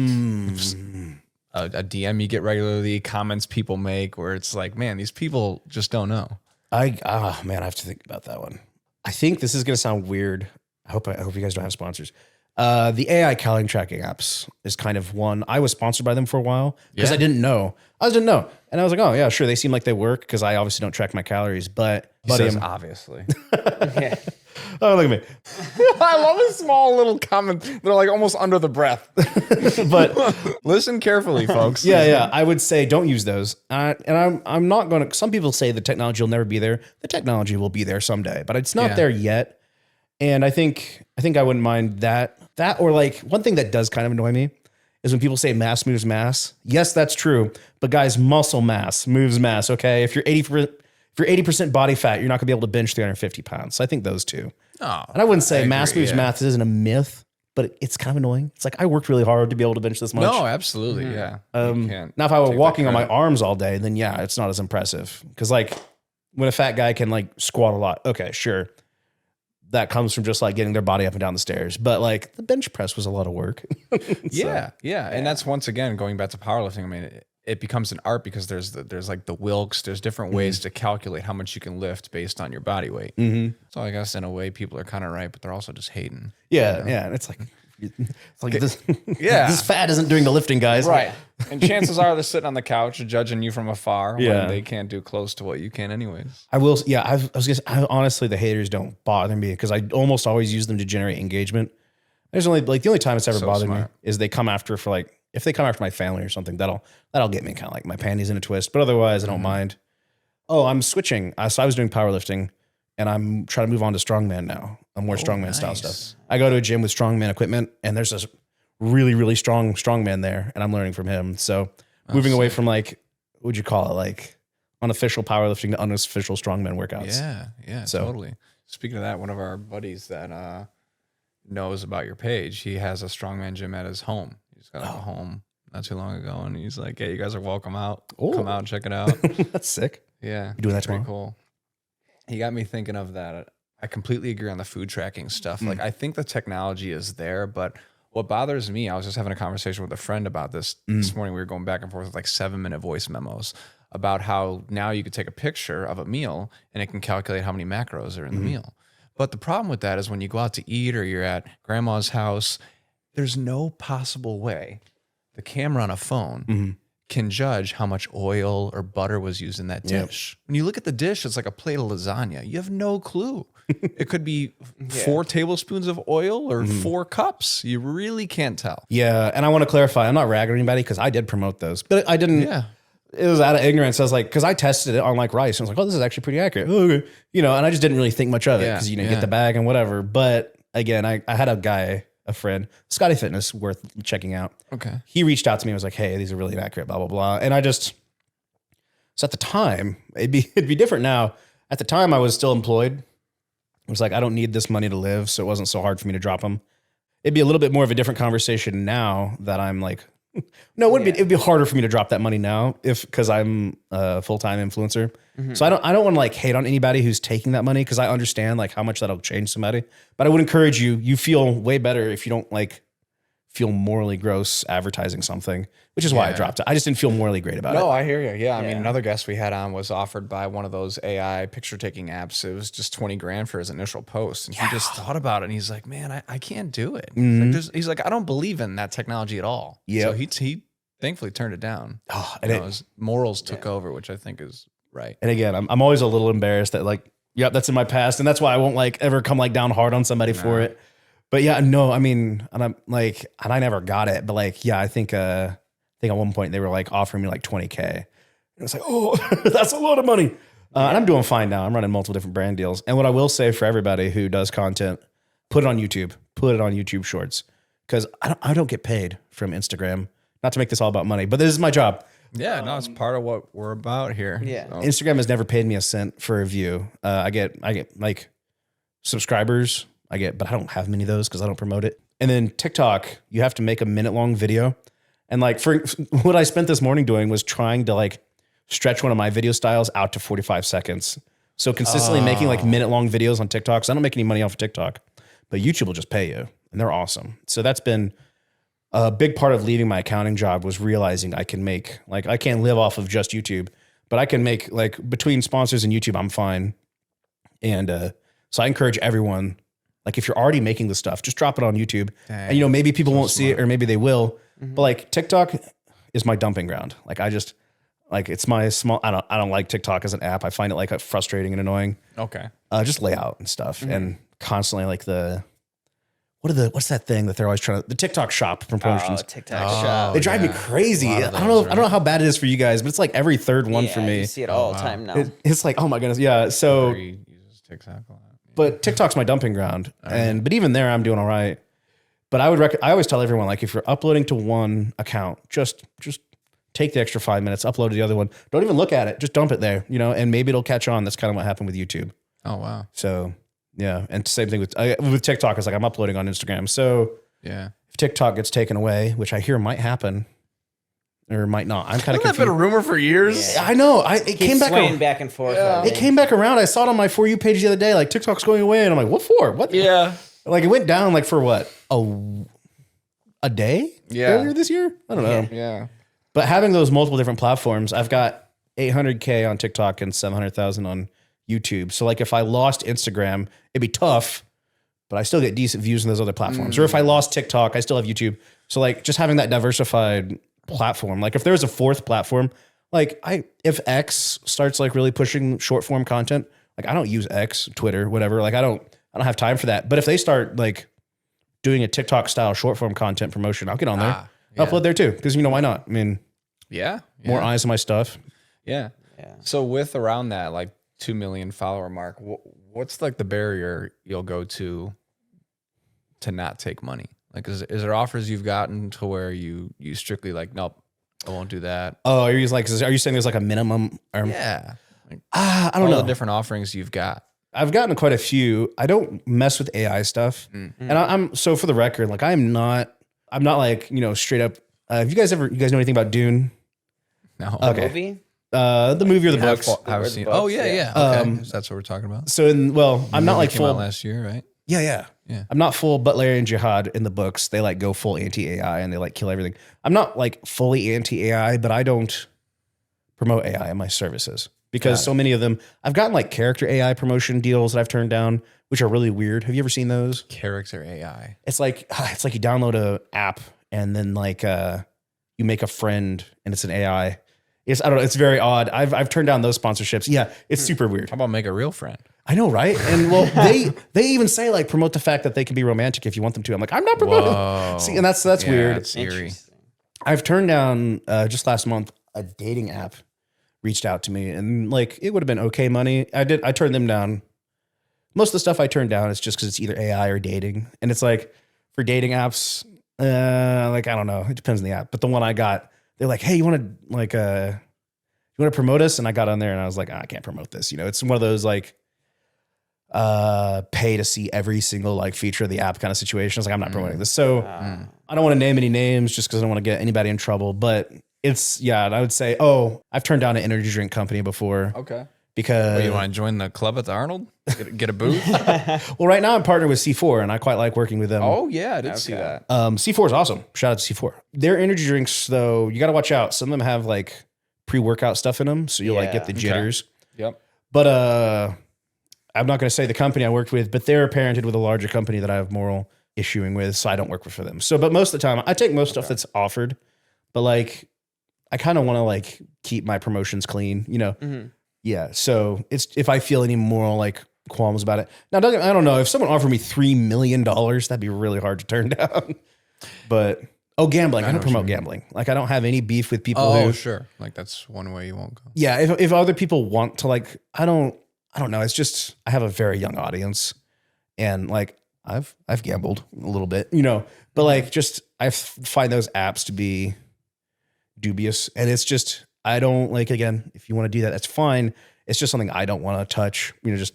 DM you get regularly, comments people make where it's like, man, these people just don't know. I have to think about that one. I think this is going to sound weird. I hope you guys don't have sponsors. The AI calorie tracking apps is kind of one. I was sponsored by them for a while because I didn't know. And I was like, oh yeah, sure. They seem like they work because I obviously don't track my calories, but Obviously. Yeah. oh, look at me. I love a small little comment. They're like almost under the breath. But Listen carefully, folks. yeah, I would say don't use those. And I'm not going to, some people say the technology will never be there. The technology will be there someday, but it's not there yet. And I think I wouldn't mind that or like one thing that does kind of annoy me is when people say mass moves mass. Yes, that's true. But guys, muscle mass moves mass. Okay. If you're 80% body fat, you're not gonna be able to bench 350 pounds. So I think those two. Oh, and I wouldn't say mass agree, moves mass isn't a myth, but it's kind of annoying. It's like I worked really hard to be able to bench this much. No, absolutely. Yeah. Now if I were walking on my arms all day, then yeah, it's not as impressive. Cause like when a fat guy can like squat a lot, okay, sure. That comes from just like getting their body up and down the stairs. But like the bench press was a lot of work. Yeah. And that's once again, going back to powerlifting. I mean, it becomes an art because there's like the Wilks, there's different ways to calculate how much you can lift based on your body weight. So I guess in a way people are kind of right, but they're also just hating. Yeah. Yeah. And it's like this, this fat isn't doing the lifting, guys. Right. And chances are they're sitting on the couch judging you from afar Yeah. when they can't do close to what you can anyways. I will. Yeah. Honestly, the haters don't bother me because I almost always use them to generate engagement. There's only like the only time it's ever So bothered me smart. is they come after for like, if they come after my family or something, that'll get me kind of like my panties in a twist. But otherwise I don't mind. Oh, I'm switching. So I was doing powerlifting and I'm trying to move on to strongman now. I'm more strongman style nice. stuff. I go to a gym with strongman equipment and there's this really, really strong strongman there and I'm learning from him. So moving away from like, what would you call it? Like unofficial powerlifting to unofficial strongman workouts. Yeah, So- totally. Speaking of that, one of our buddies that knows about your page, he has a strongman gym at his home. He's got a home not too long ago, and he's like, "Hey, you guys are welcome out. Come out and check it out." That's sick. Yeah, You doing that pretty tomorrow? cool. He got me thinking of that. I completely agree on the food tracking stuff. Like, I think the technology is there, but what bothers me, I was just having a conversation with a friend about this this morning. We were going back and forth with like 7-minute voice memos about how now you could take a picture of a meal and it can calculate how many macros are in the meal. But the problem with that is when you go out to eat or you're at grandma's house, there's no possible way the camera on a phone can judge how much oil or butter was used in that dish. When you look at the dish, it's like a plate of lasagna. You have no clue. It could be 4 tablespoons of oil or 4 cups. You really can't tell. Yeah. And I want to clarify, I'm not ragging on anybody because I did promote those, but I didn't. Yeah. It was out of ignorance. I was like, because I tested it on like rice. And I was like, oh, this is actually pretty accurate. Oh, okay. And I just didn't really think much of it because, you get the bag and whatever. But again, I had a friend, Scotty Fitness, worth checking out. Okay. He reached out to me and was like, hey, these are really inaccurate, blah, blah, blah. And so at the time, it'd be different now. At the time, I was still employed. It was like, I don't need this money to live. So it wasn't so hard for me to drop them. It'd be a little bit more of a different conversation now that I'm like, no, it'd be harder for me to drop that money now because I'm a full-time influencer. So I don't want to like hate on anybody who's taking that money because I understand like how much that'll change somebody. But I would encourage you feel way better if you don't like feel morally gross advertising something, which is why I dropped it. I just didn't feel morally great about it. No, I hear you. Yeah. I mean, another guest we had on was offered by one of those AI picture taking apps. It was just 20 grand for his initial post. And he just thought about it and he's like, man, I can't do it. He's like, I don't believe in that technology at all. Yeah. So he thankfully turned it down. Oh, You know, his morals took over, which I think is right. And again, I'm always a little embarrassed that like, yep, that's in my past. And that's why I won't like ever come like down hard on somebody for it. But yeah, no, I mean, and I'm like, and I never got it, but like, yeah, I think at one point they were like offering me like 20K. And it's like, oh, that's a lot of money. And I'm doing fine now. I'm running multiple different brand deals. And what I will say for everybody who does content, put it on YouTube, Shorts. Cause I don't get paid from Instagram, not to make this all about money, but this is my job. Yeah, no, it's part of what we're about here. Yeah. So. Instagram has never paid me a cent for a view. I get like subscribers. But I don't have many of those because I don't promote it. And then TikTok, you have to make a 1-minute-long video. And like for what I spent this morning doing was trying to like stretch one of my video styles out to 45 seconds. So consistently making like 1-minute-long videos on TikTok. So I don't make any money off of TikTok, but YouTube will just pay you and they're awesome. So that's been a big part of leaving my accounting job was realizing I can make, like, I can't live off of just YouTube, but I can make like between sponsors and YouTube, I'm fine. And so I encourage everyone, like if you're already making the stuff, just drop it on YouTube. Dang. And maybe people won't see it or maybe they will. But like TikTok is my dumping ground. Like it's my small, I don't like TikTok as an app. I find it like frustrating and annoying. Okay. Just layout and stuff and constantly like what's that thing that they're always trying to, the TikTok shop from promotions. TikTok shop. They drive me crazy. I don't know how bad it is for you guys, but it's like every third one for me. You see it all the time now. It's like, oh my goodness. Yeah. So, He uses TikTok a lot. but TikTok's my dumping ground. But even there, I'm doing all right. But I always tell everyone, like, if you're uploading to one account, just take the extra 5 minutes, upload to the other one. Don't even look at it. Just dump it there, and maybe it'll catch on. That's kind of what happened with YouTube. Oh, wow. So, yeah. And same thing with TikTok. It's like I'm uploading on Instagram. So Yeah. if TikTok gets taken away, which I hear might happen, or might not. I'm kind of That's been a confused. rumor for years. I know. It Keep came back. swaying back and forth. on It me. came back around. I saw it on my For You page the other day. Like TikTok's going away, and I'm like, what for? What? Yeah. Like it went down like for what? A day? Yeah. Earlier this year? I don't know. Yeah. But having those multiple different platforms, I've got 800K on TikTok and 700,000 on YouTube. So like if I lost Instagram, it'd be tough, but I still get decent views on those other platforms. Or if I lost TikTok, I still have YouTube. So like just having that diversified platform, like if there's a fourth platform, like if X starts like really pushing short form content, like I don't use X, Twitter, whatever. Like I don't have time for that. But if they start like doing a TikTok style short form content promotion, I'll get on there. Upload there too. Because why not? I mean, Yeah. more eyes on my stuff. Yeah. So with around that like 2 million follower mark, what's like the barrier you'll go to not take money? Like, is there offers you've gotten to where you strictly like, nope, I won't do that? Oh, are you saying there's like a minimum? Yeah. Like, I don't all know. the different offerings you've got. I've gotten quite a few. I don't mess with AI stuff. And I'm so for the record, like I'm not like, straight up. You guys know anything about Dune? No. Okay. Movie? The movie or the books? I've the seen. books, Oh yeah, yeah. yeah. Okay. That's what we're talking about. So I'm not like Came out full. last year, right? Yeah. Yeah. I'm not full Butlerian jihad in the books. They like go full anti-AI and they like kill everything. I'm not like fully anti-AI, but I don't promote AI in my services because so many of them, I've gotten like character AI promotion deals that I've turned down, which are really weird. Have you ever seen those? Character AI. It's like you download a app and then like you make a friend and it's an AI. I don't know. It's very odd. I've turned down those sponsorships. Yeah, it's super weird. How about make a real friend? I know, right? And well, they even say like promote the fact that they can be romantic if you want them to. I'm like, I'm not promoting. Whoa. See, and that's Yeah, weird. it's eerie. Interesting. I've turned down just last month a dating app reached out to me and like it would have been okay money. I turned them down. Most of the stuff I turned down is just because it's either AI or dating, and it's like for dating apps, like I don't know, it depends on the app. But the one I got, they're like, hey, you want to promote us? And I got on there and I was like, I can't promote this. It's one of those like pay to see every single like feature of the app kind of situation. I was like, I'm not promoting this. So I don't want to name any names just because I don't want to get anybody in trouble. But and I would say, I've turned down an energy drink company before. Okay. Because You want to join the club at the Arnold? Get a booth? well, right now I'm partnered with C4 and I quite like working with them. Oh yeah, I did see that. C4 is awesome. Shout out to C4. Their energy drinks though, you got to watch out. Some of them have like pre-workout stuff in them, so you'll like get the jitters. Yep. But I'm not going to say the company I worked with, but they're parented with a larger company that I have moral issuing with, so I don't work for them. So, but most of the time, I take most stuff that's offered, but like I kind of want to like keep my promotions clean, Yeah. So it's if I feel any moral like qualms about it. Now, I don't know if someone offered me $3 million, that'd be really hard to turn down. But gambling. I don't promote gambling. Like I don't have any beef with people who. Oh, sure. Like that's one way you won't go. Yeah. If other people want to like, I don't know. It's just I have a very young audience, and like I've gambled a little bit, but like just I find those apps to be dubious, and it's just I don't like. Again, if you want to do that, that's fine. It's just something I don't want to touch. Just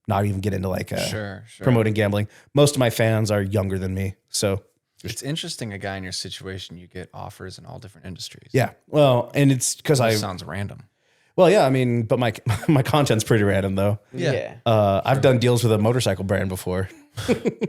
not even get into like Sure. promoting gambling. Most of my fans are younger than me, so It's interesting, a guy in your situation, you get offers in all different industries. yeah. Well, and it's because Sounds random. Well, yeah. I mean, but my content's pretty random though. Yeah. I've done deals with a motorcycle brand before.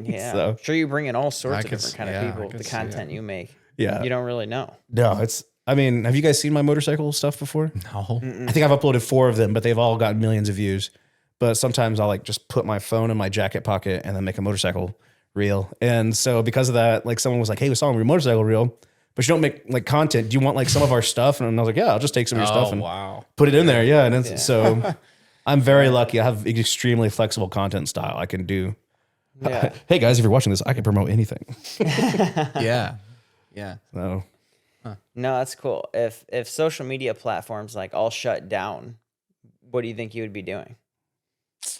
Yeah. So- Sure, you bring in all sorts I of could different s- kind of yeah, I people. could The see content it. you make. Yeah. You don't really know. No, I mean, have you guys seen my motorcycle stuff before? No. I think I've uploaded 4 of them, but they've all gotten millions of views. But sometimes I'll like just put my phone in my jacket pocket and then make a motorcycle reel. And so because of that, like someone was like, hey, we saw your motorcycle reel, but you don't make like content. Do you want like some of our stuff? And I was like, yeah, I'll just take some of your stuff and wow. put it in there. Yeah. And so I'm very lucky. I have extremely flexible content style. I can do. Yeah. Hey guys, if you're watching this, I can promote anything. Yeah. Yeah. So No, that's cool. If social media platforms like all shut down, what do you think you would be doing?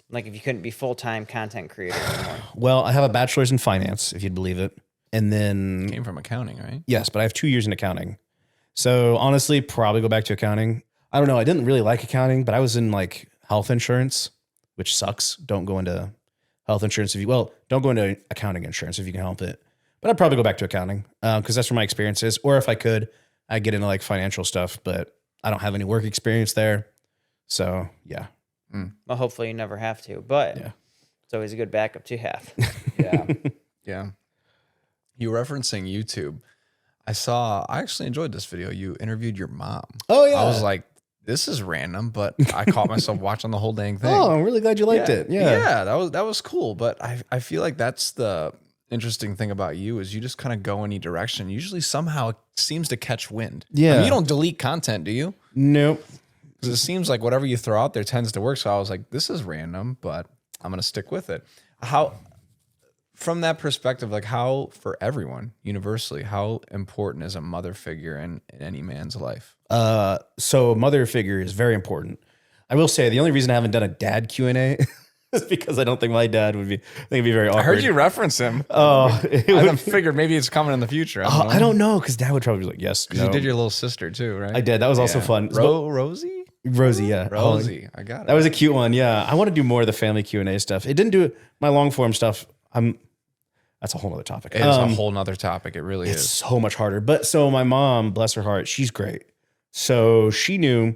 Like if you couldn't be full-time content creator anymore. well, I have a bachelor's in finance, if you'd believe it. And then Came from accounting, right? yes, but I have 2 years in accounting. So honestly, probably go back to accounting. I don't know. I didn't really like accounting, but I was in like health insurance, which sucks. Don't go into health insurance don't go into accounting insurance if you can help it. But I'd probably go back to accounting because that's where my experience is. Or if I could, I get into like financial stuff, but I don't have any work experience there. So yeah. Well, hopefully you never have to, but Yeah. it's always a good backup to have. Yeah. Yeah. You referencing YouTube. I actually enjoyed this video. You interviewed your mom. Oh, yeah. I was like, this is random, but I caught myself watching the whole dang thing. Oh, I'm really glad you liked it. Yeah. That was cool. But I feel like that's the interesting thing about you is you just kind of go any direction. Usually somehow it seems to catch wind. Yeah. I mean, you don't delete content, do you? Nope. Because it seems like whatever you throw out there tends to work. So I was like, this is random, but I'm going to stick with it. How, from that perspective, like how, for everyone, universally, how important is a mother figure in any man's life? So a mother figure is very important. I will say the only reason I haven't done a dad Q&A is because I don't think my dad would be, I think it'd be very awkward. I heard you reference him. Oh, I figured maybe it's coming in the future. I don't know. Cause dad would probably be like, yes, no. You did your little sister too, right? I did. That was also fun. Rosie? Rosie. Yeah. Rosie. I got it. That was a cute one. Yeah. I want to do more of the family Q&A stuff. It didn't do my long form stuff. That's a whole other topic. It is a whole nother topic. It really It's is. so much harder. But so my mom, bless her heart, she's great. So she knew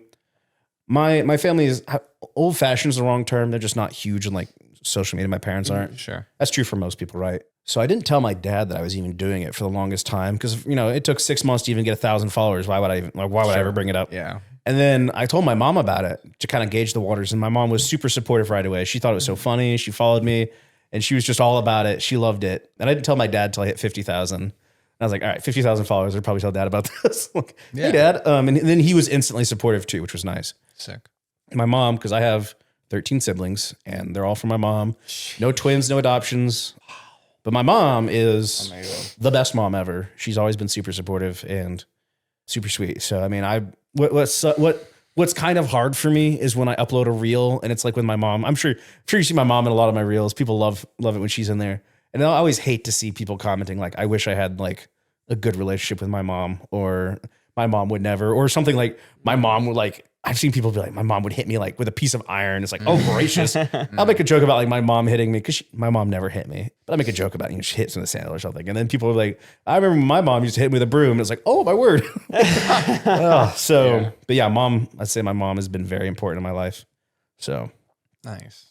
my family is old fashioned is the wrong term. They're just not huge in like social media. My parents aren't. Sure. That's true for most people, right? So I didn't tell my dad that I was even doing it for the longest time because it took 6 months to even get 1,000 followers. Why would I ever bring it up? Yeah. And then I told my mom about it to kind of gauge the waters, and my mom was super supportive right away. She thought it was so funny. She followed me, and she was just all about it. She loved it. And I didn't tell my dad till I hit 50,000. I was like, all right, 50,000 followers. I'd probably tell dad about this. Like, hey, dad. And then he was instantly supportive too, which was nice. Sick. My mom, because I have 13 siblings, and they're all from my mom. No twins, no adoptions. But my mom is the best mom ever. She's always been super supportive and super sweet. So, I mean, what's kind of hard for me is when I upload a reel and it's like with my mom. I'm sure you see my mom in a lot of my reels. People love it when she's in there. And I always hate to see people commenting like, I wish I had like a good relationship with my mom, or my mom would never, or something like my mom would like, I've seen people be like, my mom would hit me like with a piece of iron. It's like, oh, gracious. I'll make a joke about like my mom hitting me because my mom never hit me. But I make a joke about, she hits in the sandal or something. And then people are like, I remember my mom used to hit me with a broom. And it's like, oh, my word. But yeah, I'd say my mom has been very important in my life. So. Nice.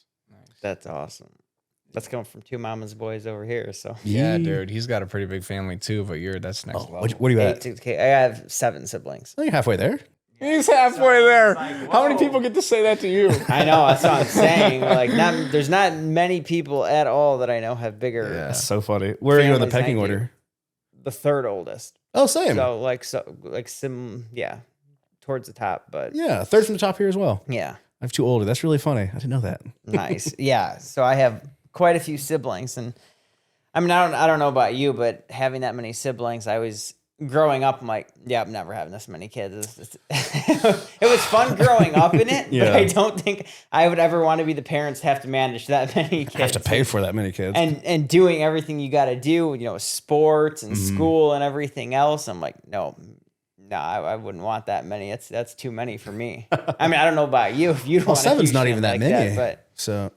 That's awesome. That's coming from two mama's boys over here. So Yeah, dude. He's got a pretty big family too, but that's next level. What are you at? I have 7 siblings. Oh, you're halfway there. He's halfway there. How many people get to say that to you? I know, that's what I'm saying. Like, there's not many people at all that I know have bigger. That's so funny. Where are you in the families, pecking thank you. order? The third oldest. Oh, same. Towards the top, but Yeah, third from the top here as well. yeah, I have 2 older. That's really funny. I didn't know that. nice. Yeah, so I have quite a few siblings, and I mean, I don't know about you, but having that many siblings, I was growing up. I'm like, yeah, I'm never having this many kids. It was fun growing up in it, but I don't think I would ever want to be the parents to have to manage that many kids. Have to pay for that many kids. and doing everything you got to do, sports and school and everything else. I'm like, no, I wouldn't want that many. That's too many for me. I mean, I don't know about you. If you don't want 7's not even that many. but So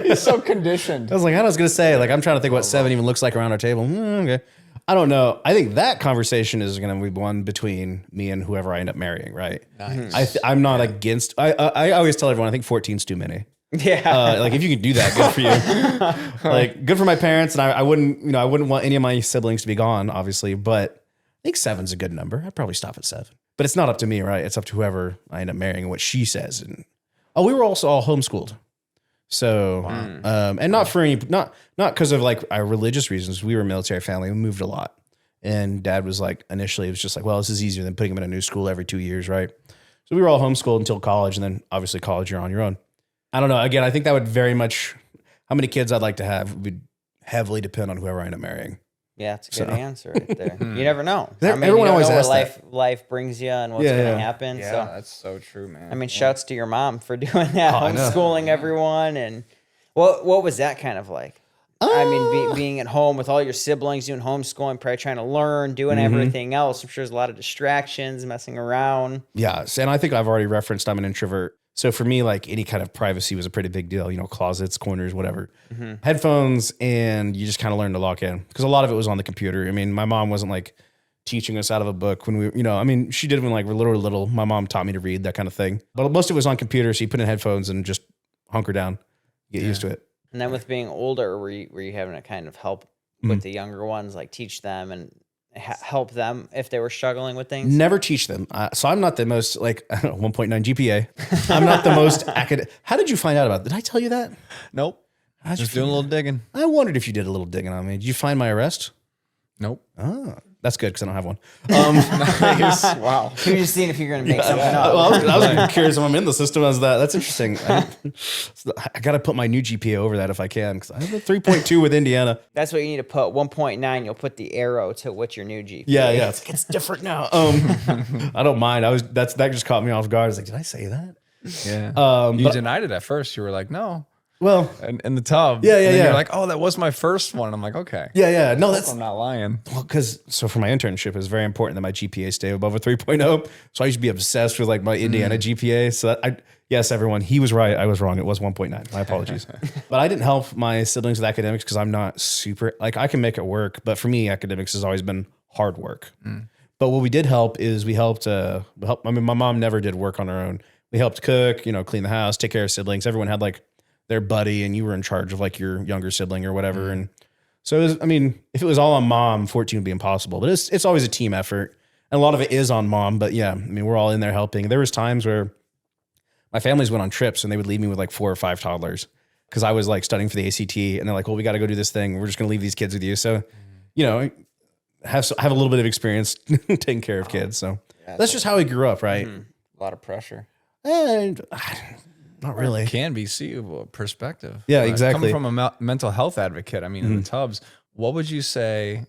He's so conditioned. I was going to say, like, I'm trying to think what 7 even looks like around our table. Okay. I don't know. I think that conversation is going to be one between me and whoever I end up marrying, right? Nice. I'm not against, I always tell everyone, I think 14's too many. yeah, Like if you can do that, good for you. Like good for my parents. And I wouldn't want any of my siblings to be gone, obviously, but I think 7's a good number. I'd probably stop at 7, but it's not up to me, right? It's up to whoever I end up marrying and what she says. And we were also all homeschooled. So, and not for any, not because of like our religious reasons. We were a military family. We moved a lot. And dad was like, initially it was just like, well, this is easier than putting him in a new school every 2 years. Right. So we were all homeschooled until college. And then obviously college, you're on your own. I don't know. Again, I think that would very much, how many kids I'd like to have would heavily depend on whoever I end up marrying. yeah, it's a good answer right there. You never know. Everyone always know asks what life brings you and what's going to happen. Yeah, So that's so true, man. I mean, shouts to your mom for doing that, I know. homeschooling everyone. And what was that kind of like? I mean, being at home with all your siblings, doing homeschooling, probably trying to learn, doing everything else. I'm sure there's a lot of distractions, messing around. Yeah. And I think I've already referenced I'm an introvert. So for me, like any kind of privacy was a pretty big deal, closets, corners, whatever, headphones. And you just kind of learn to lock in because a lot of it was on the computer. I mean, my mom wasn't like teaching us out of a book when we, I mean, she did when like we're little. My mom taught me to read, that kind of thing. But most of it was on computer. So you put in headphones and just hunker down, get used to it. And then with being older, were you having to kind of help with the younger ones, like teach them and help them if they were struggling with things? Never teach them. So I'm not the most like 1.9 GPA. I'm not the most academic. How did you find out about it? Did I tell you that? Nope. Just doing a little digging. I wondered if you did a little digging on me. Did you find my arrest? Nope. Oh, that's good because I don't have one. Nice. Wow. You're just seeing if you're going to make something up. Well, I was curious if I'm in the system as that. That's interesting. I got to put my new GPA over that if I can, because I have a 3.2 with Indiana. That's what you need to put. 1.9, you'll put the arrow to what's your new GPA. Yeah. It's different now. I don't mind. That just caught me off guard. I was like, did I say that? Yeah. You denied it at first. You were like, no. Well, in the tub. Yeah. You're like, oh, that was my first one. I'm like, okay. Yeah. No, that's I'm not lying. well, because for my internship, it was very important that my GPA stay above a 3.0. So I used to be obsessed with like my Indiana GPA. So yes, everyone, he was right. I was wrong. It was 1.9. My apologies. But I didn't help my siblings with academics because I'm not super, like I can make it work. But for me, academics has always been hard work. But what we did help is we helped. I mean, my mom never did work on her own. We helped cook, clean the house, take care of siblings. Everyone had like their buddy and you were in charge of like your younger sibling or whatever. And so it was, I mean, if it was all on mom, 14 would be impossible, but it's always a team effort. And a lot of it is on mom, but yeah, I mean, we're all in there helping. There was times where my families went on trips and they would leave me with like 4 or 5 toddlers because I was like studying for the ACT and they're like, well, we got to go do this thing. We're just going to leave these kids with you. So, have a little bit of experience taking care of kids. So that's just how we grew up. Right. A lot of pressure. And not really. Can be perspective. Yeah, exactly. Coming from a mental health advocate, I mean, in the tubs, what would you say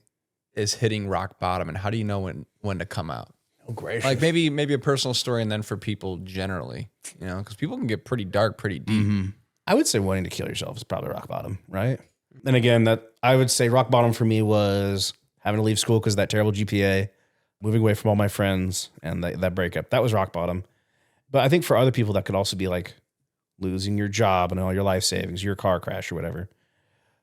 is hitting rock bottom, and how do you know when to come out? Oh, gracious. Like maybe a personal story, and then for people generally, because people can get pretty dark, pretty deep. I would say wanting to kill yourself is probably rock bottom, right? And again, that I would say rock bottom for me was having to leave school because of that terrible GPA, moving away from all my friends, and that breakup. That was rock bottom. But I think for other people, that could also be like losing your job and all your life savings, your car crash or whatever.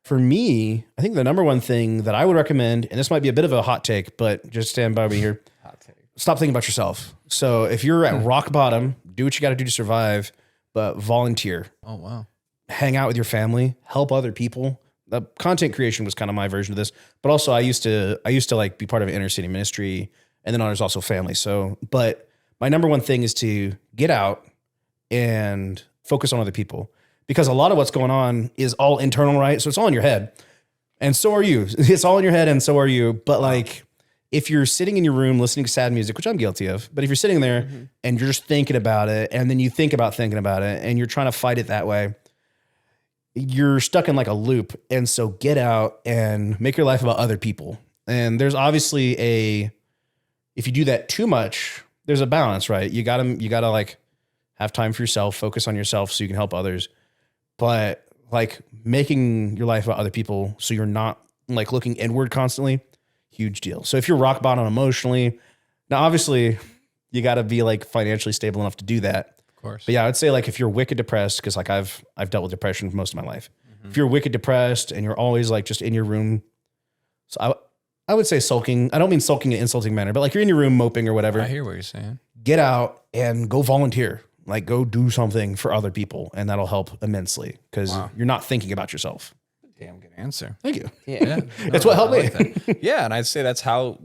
For me, I think the number one thing that I would recommend, and this might be a bit of a hot take, but just stand by me here. Hot take. Stop thinking about yourself. So if you're at rock bottom, do what you got to do to survive, but volunteer. Oh, wow. Hang out with your family, help other people. The content creation was kind of my version of this, but also I used to like be part of an inner city ministry, and then there's also family. So, but my number one thing is to get out and focus on other people, because a lot of what's going on is all internal, right? So it's all in your head, and so are you. It's all in your head, and so are you. But like, if you're sitting in your room listening to sad music, which I'm guilty of, but if you're sitting there and you're just thinking about it, and then you think about thinking about it, and you're trying to fight it that way, you're stuck in like a loop. And so get out and make your life about other people. And there's obviously if you do that too much, there's a balance, right? You gotta like have time for yourself, focus on yourself so you can help others. But like making your life about other people so you're not like looking inward constantly, huge deal. So if you're rock bottom emotionally, now obviously you got to be like financially stable enough to do that. Of course. But yeah, I'd say like if you're wicked depressed, because like I've dealt with depression for most of my life. If you're wicked depressed and you're always like just in your room, so I would say sulking. I don't mean sulking in an insulting manner, but like you're in your room moping or whatever. I hear what you're saying. Get out and go volunteer. Like go do something for other people, and that'll help immensely because you're not thinking about yourself. Damn good answer. Thank you. Yeah. That's what helped me. That. Yeah, and I'd say that's how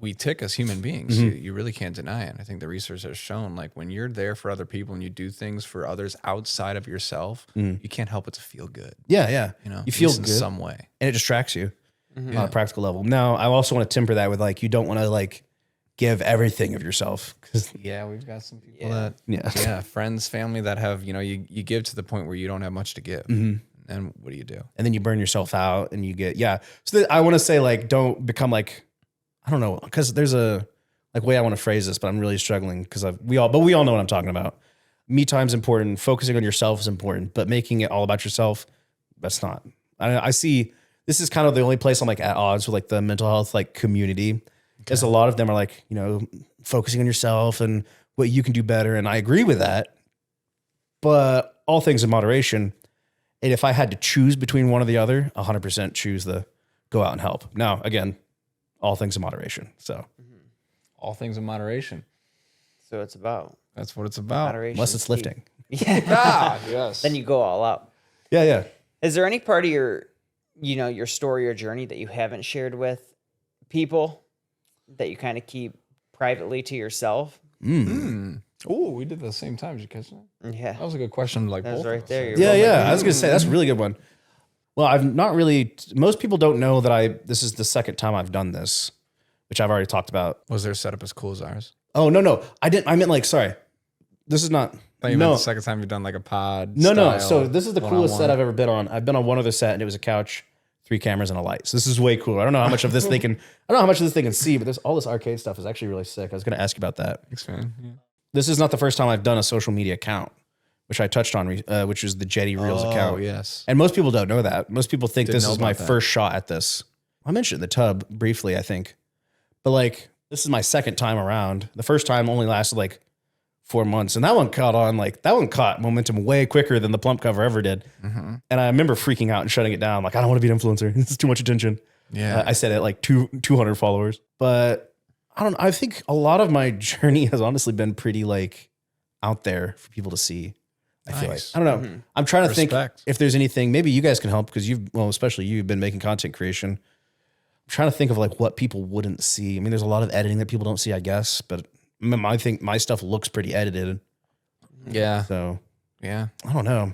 we tick as human beings. You really can't deny it. I think the research has shown like when you're there for other people and you do things for others outside of yourself, you can't help but to feel good. Yeah. You You feel at good least in some way. and it distracts you on a practical level. Now, I also want to temper that with like you don't want to like give everything of yourself because Yeah, we've got some people yeah. friends, family that have, you give to the point where you don't have much to give. And what do you do? and then you burn yourself out and you get So I want to say like don't become like I don't know because there's a like way I want to phrase this, but I'm really struggling because we all know what I'm talking about. Me time's important. Focusing on yourself is important, but making it all about yourself, that's not. I see this is kind of the only place I'm like at odds with like the mental health like community. Because a lot of them are like, focusing on yourself and what you can do better. And I agree with that, but all things in moderation. And if I had to choose between one or the other, 100% choose the go out and help. Now, again, all things in moderation. So All things in moderation. So it's about That's what it's about. moderation. unless it's is key. lifting. Ah, yes. Then you go all out. Yeah, yeah. Is there any part of your, your story or journey that you haven't shared with people that you kind of keep privately to yourself? Oh, we did that at the same time. Did you catch that? Yeah. That was a good question. Like That was both of right us. there. You're Yeah, both like, yeah. I was gonna say that's a really good one. Well, I've not really. Most people don't know that this is the second time I've done this, which I've already talked about. Was their setup as cool as ours? Oh no, I didn't. I meant like, sorry, this is not. I thought you No, meant the second time you've done like a pod. no. style So this is the coolest set one-on-one. I've ever been on. I've been on one other set, and it was a couch, 3 cameras, and a light. So this is way cooler. I don't know how much of this they can. I don't know how much of this they can see, but all this arcade stuff is actually really sick. I was gonna ask you about that. Thanks, man. Yeah. This is not the first time I've done a social media account, which I touched on, which is the Jetty Reels account. Oh, yes. And most people don't know that. Most people think Didn't this know is my about that. first shot at this. I mentioned the tub briefly, I think. But like, this is my second time around. The first time only lasted like 4 months. And that one caught momentum way quicker than the Plump cover ever did. Mm-hmm. And I remember freaking out and shutting it down. Like, I don't want to be an influencer. This is too much attention. Yeah. I said it like 200 followers. But I think a lot of my journey has honestly been pretty like out there for people to see. I feel like, Nice. I don't know. I'm trying to think Respect. if there's anything, maybe you guys can help because especially you've been making content creation. I'm trying to think of like what people wouldn't see. I mean, there's a lot of editing that people don't see, I guess, but I think my stuff looks pretty edited. Yeah. So Yeah. I don't know.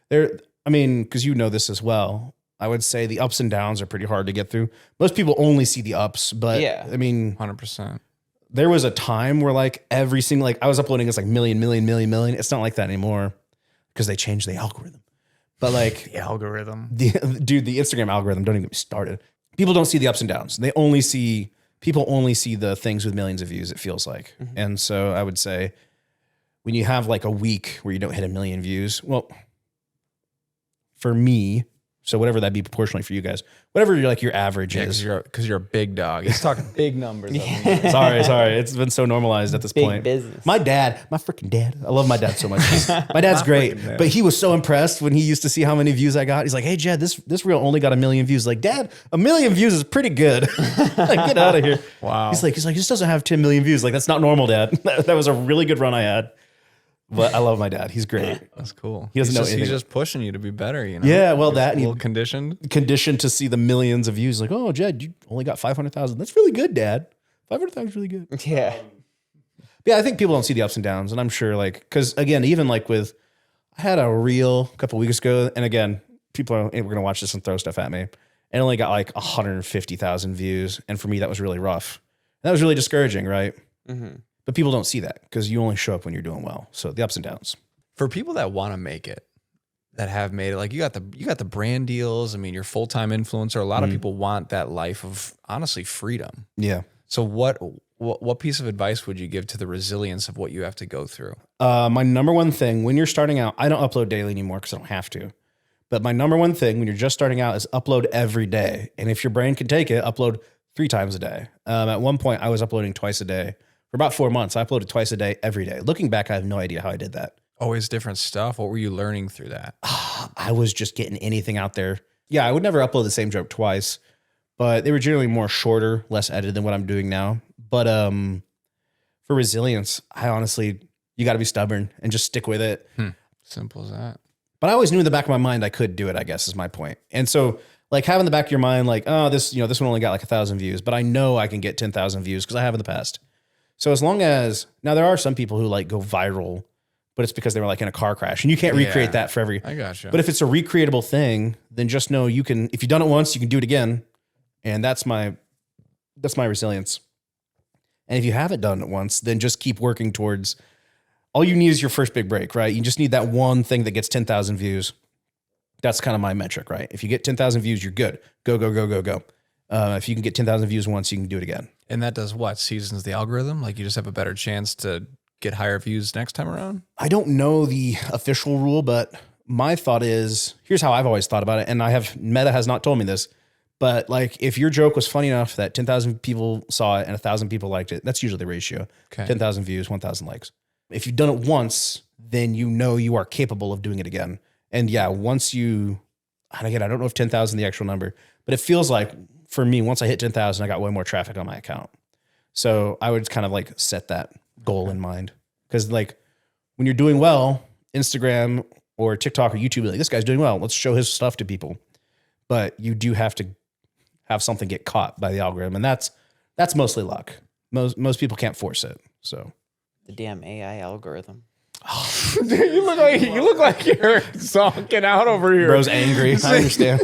Because you know this as well. I would say the ups and downs are pretty hard to get through. Most people only see the ups, but Yeah. 100%. there was a time where like every single, like I was uploading this like million. It's not like that anymore because they changed the algorithm. But like The algorithm. the Instagram algorithm, don't even get me started. People don't see the ups and downs. People only see the things with millions of views, it feels like. And so I would say when you have like a week where you don't hit 1 million views, well, for me, so whatever that be proportionally for you guys, whatever your average Yeah, is. because you're a big dog. He's talking big numbers. Sorry. It's been so normalized at this Big point. business. My freaking dad. I love my dad so much. My dad's great, but he was so impressed when he used to see how many views I got. He's like, "Hey, Jed, this reel only got 1 million views." Like, Dad, 1 million views is pretty good. Like, get out of here. Wow. He's like, this doesn't have 10 million views. Like, that's not normal, Dad. That was a really good run I had. But I love my dad. He's great. That's cool. He doesn't know He's anything. just pushing you to be better, you know? Yeah, well, that A and little he conditioned. conditioned to see the millions of views. Like, oh, Jed, you only got 500,000. That's really good, Dad. 500,000 is really good. Yeah. Yeah, I think people don't see the ups and downs, and I'm sure because again, even I had a reel a couple weeks ago, and again, we're gonna watch this and throw stuff at me, and it only got like 150,000 views, and for me that was really rough. And that was really discouraging, right? Mm-hmm. But people don't see that because you only show up when you're doing well. So the ups and downs. For people that want to make it, that have made it, like you got the brand deals. I mean, you're full-time influencer. A lot of people want that life of honestly freedom. Yeah. So what piece of advice would you give to the resilience of what you have to go through? My number one thing when you're starting out, I don't upload daily anymore because I don't have to. But my number one thing when you're just starting out is upload every day. And if your brain can take it, upload 3 times a day. At one point, I was uploading twice a day. For about 4 months, I uploaded twice a day, every day. Looking back, I have no idea how I did that. Always different stuff. What were you learning through that? I was just getting anything out there. Yeah, I would never upload the same joke twice, but they were generally more shorter, less edited than what I'm doing now. But for resilience, you got to be stubborn and just stick with it. Simple as that. But I always knew in the back of my mind I could do it, I guess is my point. And so like having the back of your mind, like, oh, this one only got like 1,000 views, but I know I can get 10,000 views because I have in the past. So as long as, now there are some people who like go viral, but it's because they were like in a car crash and you can't recreate that for every, I gotcha. but if it's a recreatable thing, then just know you can, if you've done it once, you can do it again. And that's my resilience. And if you haven't done it once, then just keep working towards, all you need is your first big break, right? You just need that one thing that gets 10,000 views. That's kind of my metric, right? If you get 10,000 views, you're good. Go. If you can get 10,000 views once, you can do it again. And that does what? Seasons the algorithm? Like you just have a better chance to get higher views next time around? I don't know the official rule, but my thought is, here's how I've always thought about it. And Meta has not told me this, but like if your joke was funny enough that 10,000 people saw it and 1,000 people liked it, that's usually the ratio. Okay. 10,000 views, 1,000 likes. If you've done it once, then you know you are capable of doing it again. And yeah, and again, I don't know if 10,000 is the actual number, but it feels like for me, once I hit 10,000, I got way more traffic on my account. So I would kind of like set that goal in mind. Because like when you're doing well, Instagram or TikTok or YouTube, like this guy's doing well. Let's show his stuff to people. But you do have to have something get caught by the algorithm. And that's mostly luck. Most people can't force it. So The damn AI algorithm. You look like you're zonking out over here. bro's angry. I understand.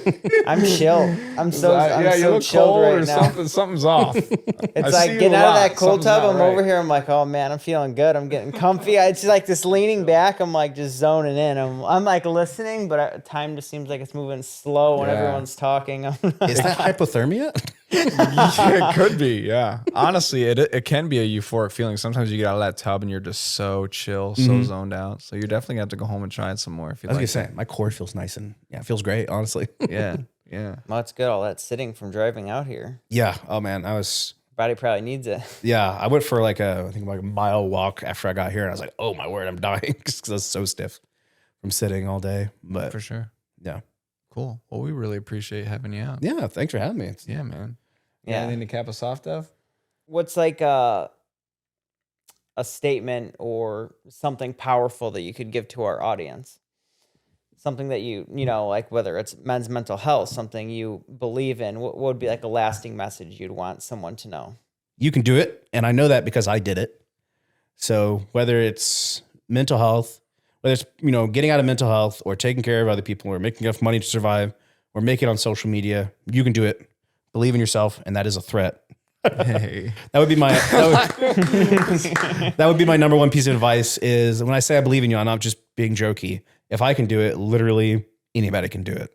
I'm chill. I'm so you look chilled cold right or now. something's off. It's like getting out of that cold tub. I'm over here. I'm like, oh man, I'm feeling good. I'm getting comfy. It's like this leaning back. I'm like just zoning in. I'm like listening, but time just seems like it's moving slow when everyone's talking. Is that hypothermia? It could be, yeah. Honestly, it can be a euphoric feeling. Sometimes you get out of that tub and you're just so chill, so zoned out. So you're definitely gonna have to go home and try it some more if you I was like. gonna say my core feels nice and it feels great, honestly. Yeah. Well, it's good. All that sitting from driving out here. Yeah. Oh man, Body probably needs it. yeah, I went for like a mile walk after I got here, and I was like, oh my word, I'm dying because I was so stiff from sitting all day. But For sure. yeah, Cool. Well, we really appreciate having you out. yeah. Thanks for having me. Yeah, man. Yeah. Anything to cap us off, Dev? What's like a statement or something powerful that you could give to our audience? Something that you know, like whether it's men's mental health, something you believe in, what would be like a lasting message you'd want someone to know? You can do it, and I know that because I did it. So whether it's mental health, whether it's getting out of mental health or taking care of other people or making enough money to survive or make it on social media, you can do it. Believe in yourself, and that is a threat. Hey. That would be my that would be my number one piece of advice. Is when I say I believe in you, I'm not just being jokey. If I can do it, literally anybody can do it.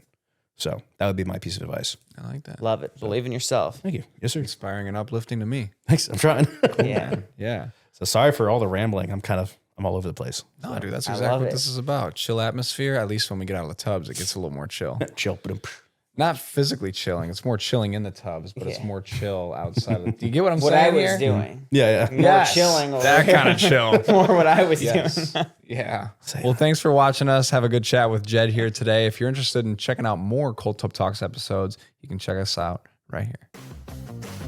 So that would be my piece of advice. I like that. Love it. Believe in yourself. Thank you. Yes, sir. Inspiring and uplifting to me. Thanks. I'm trying. Yeah. Yeah. So sorry for all the rambling. I'm all over the place. No, dude, that's I exactly love what it. this is about. Chill atmosphere. At least when we get out of the tubs, it gets a little more chill. Chill. Not physically chilling. It's more chilling in the tubs, but it's Yeah. more chill outside of the. Do you get what I'm What I saying was here? doing. Yeah. More Yes, chilling over that here. kind of chill. More what I was Yes. doing. Yeah. Say Well, thanks for watching us. Have a good chat with Jed here today. If you're interested in checking out more Cold Tub Talks episodes, you can check us out right here.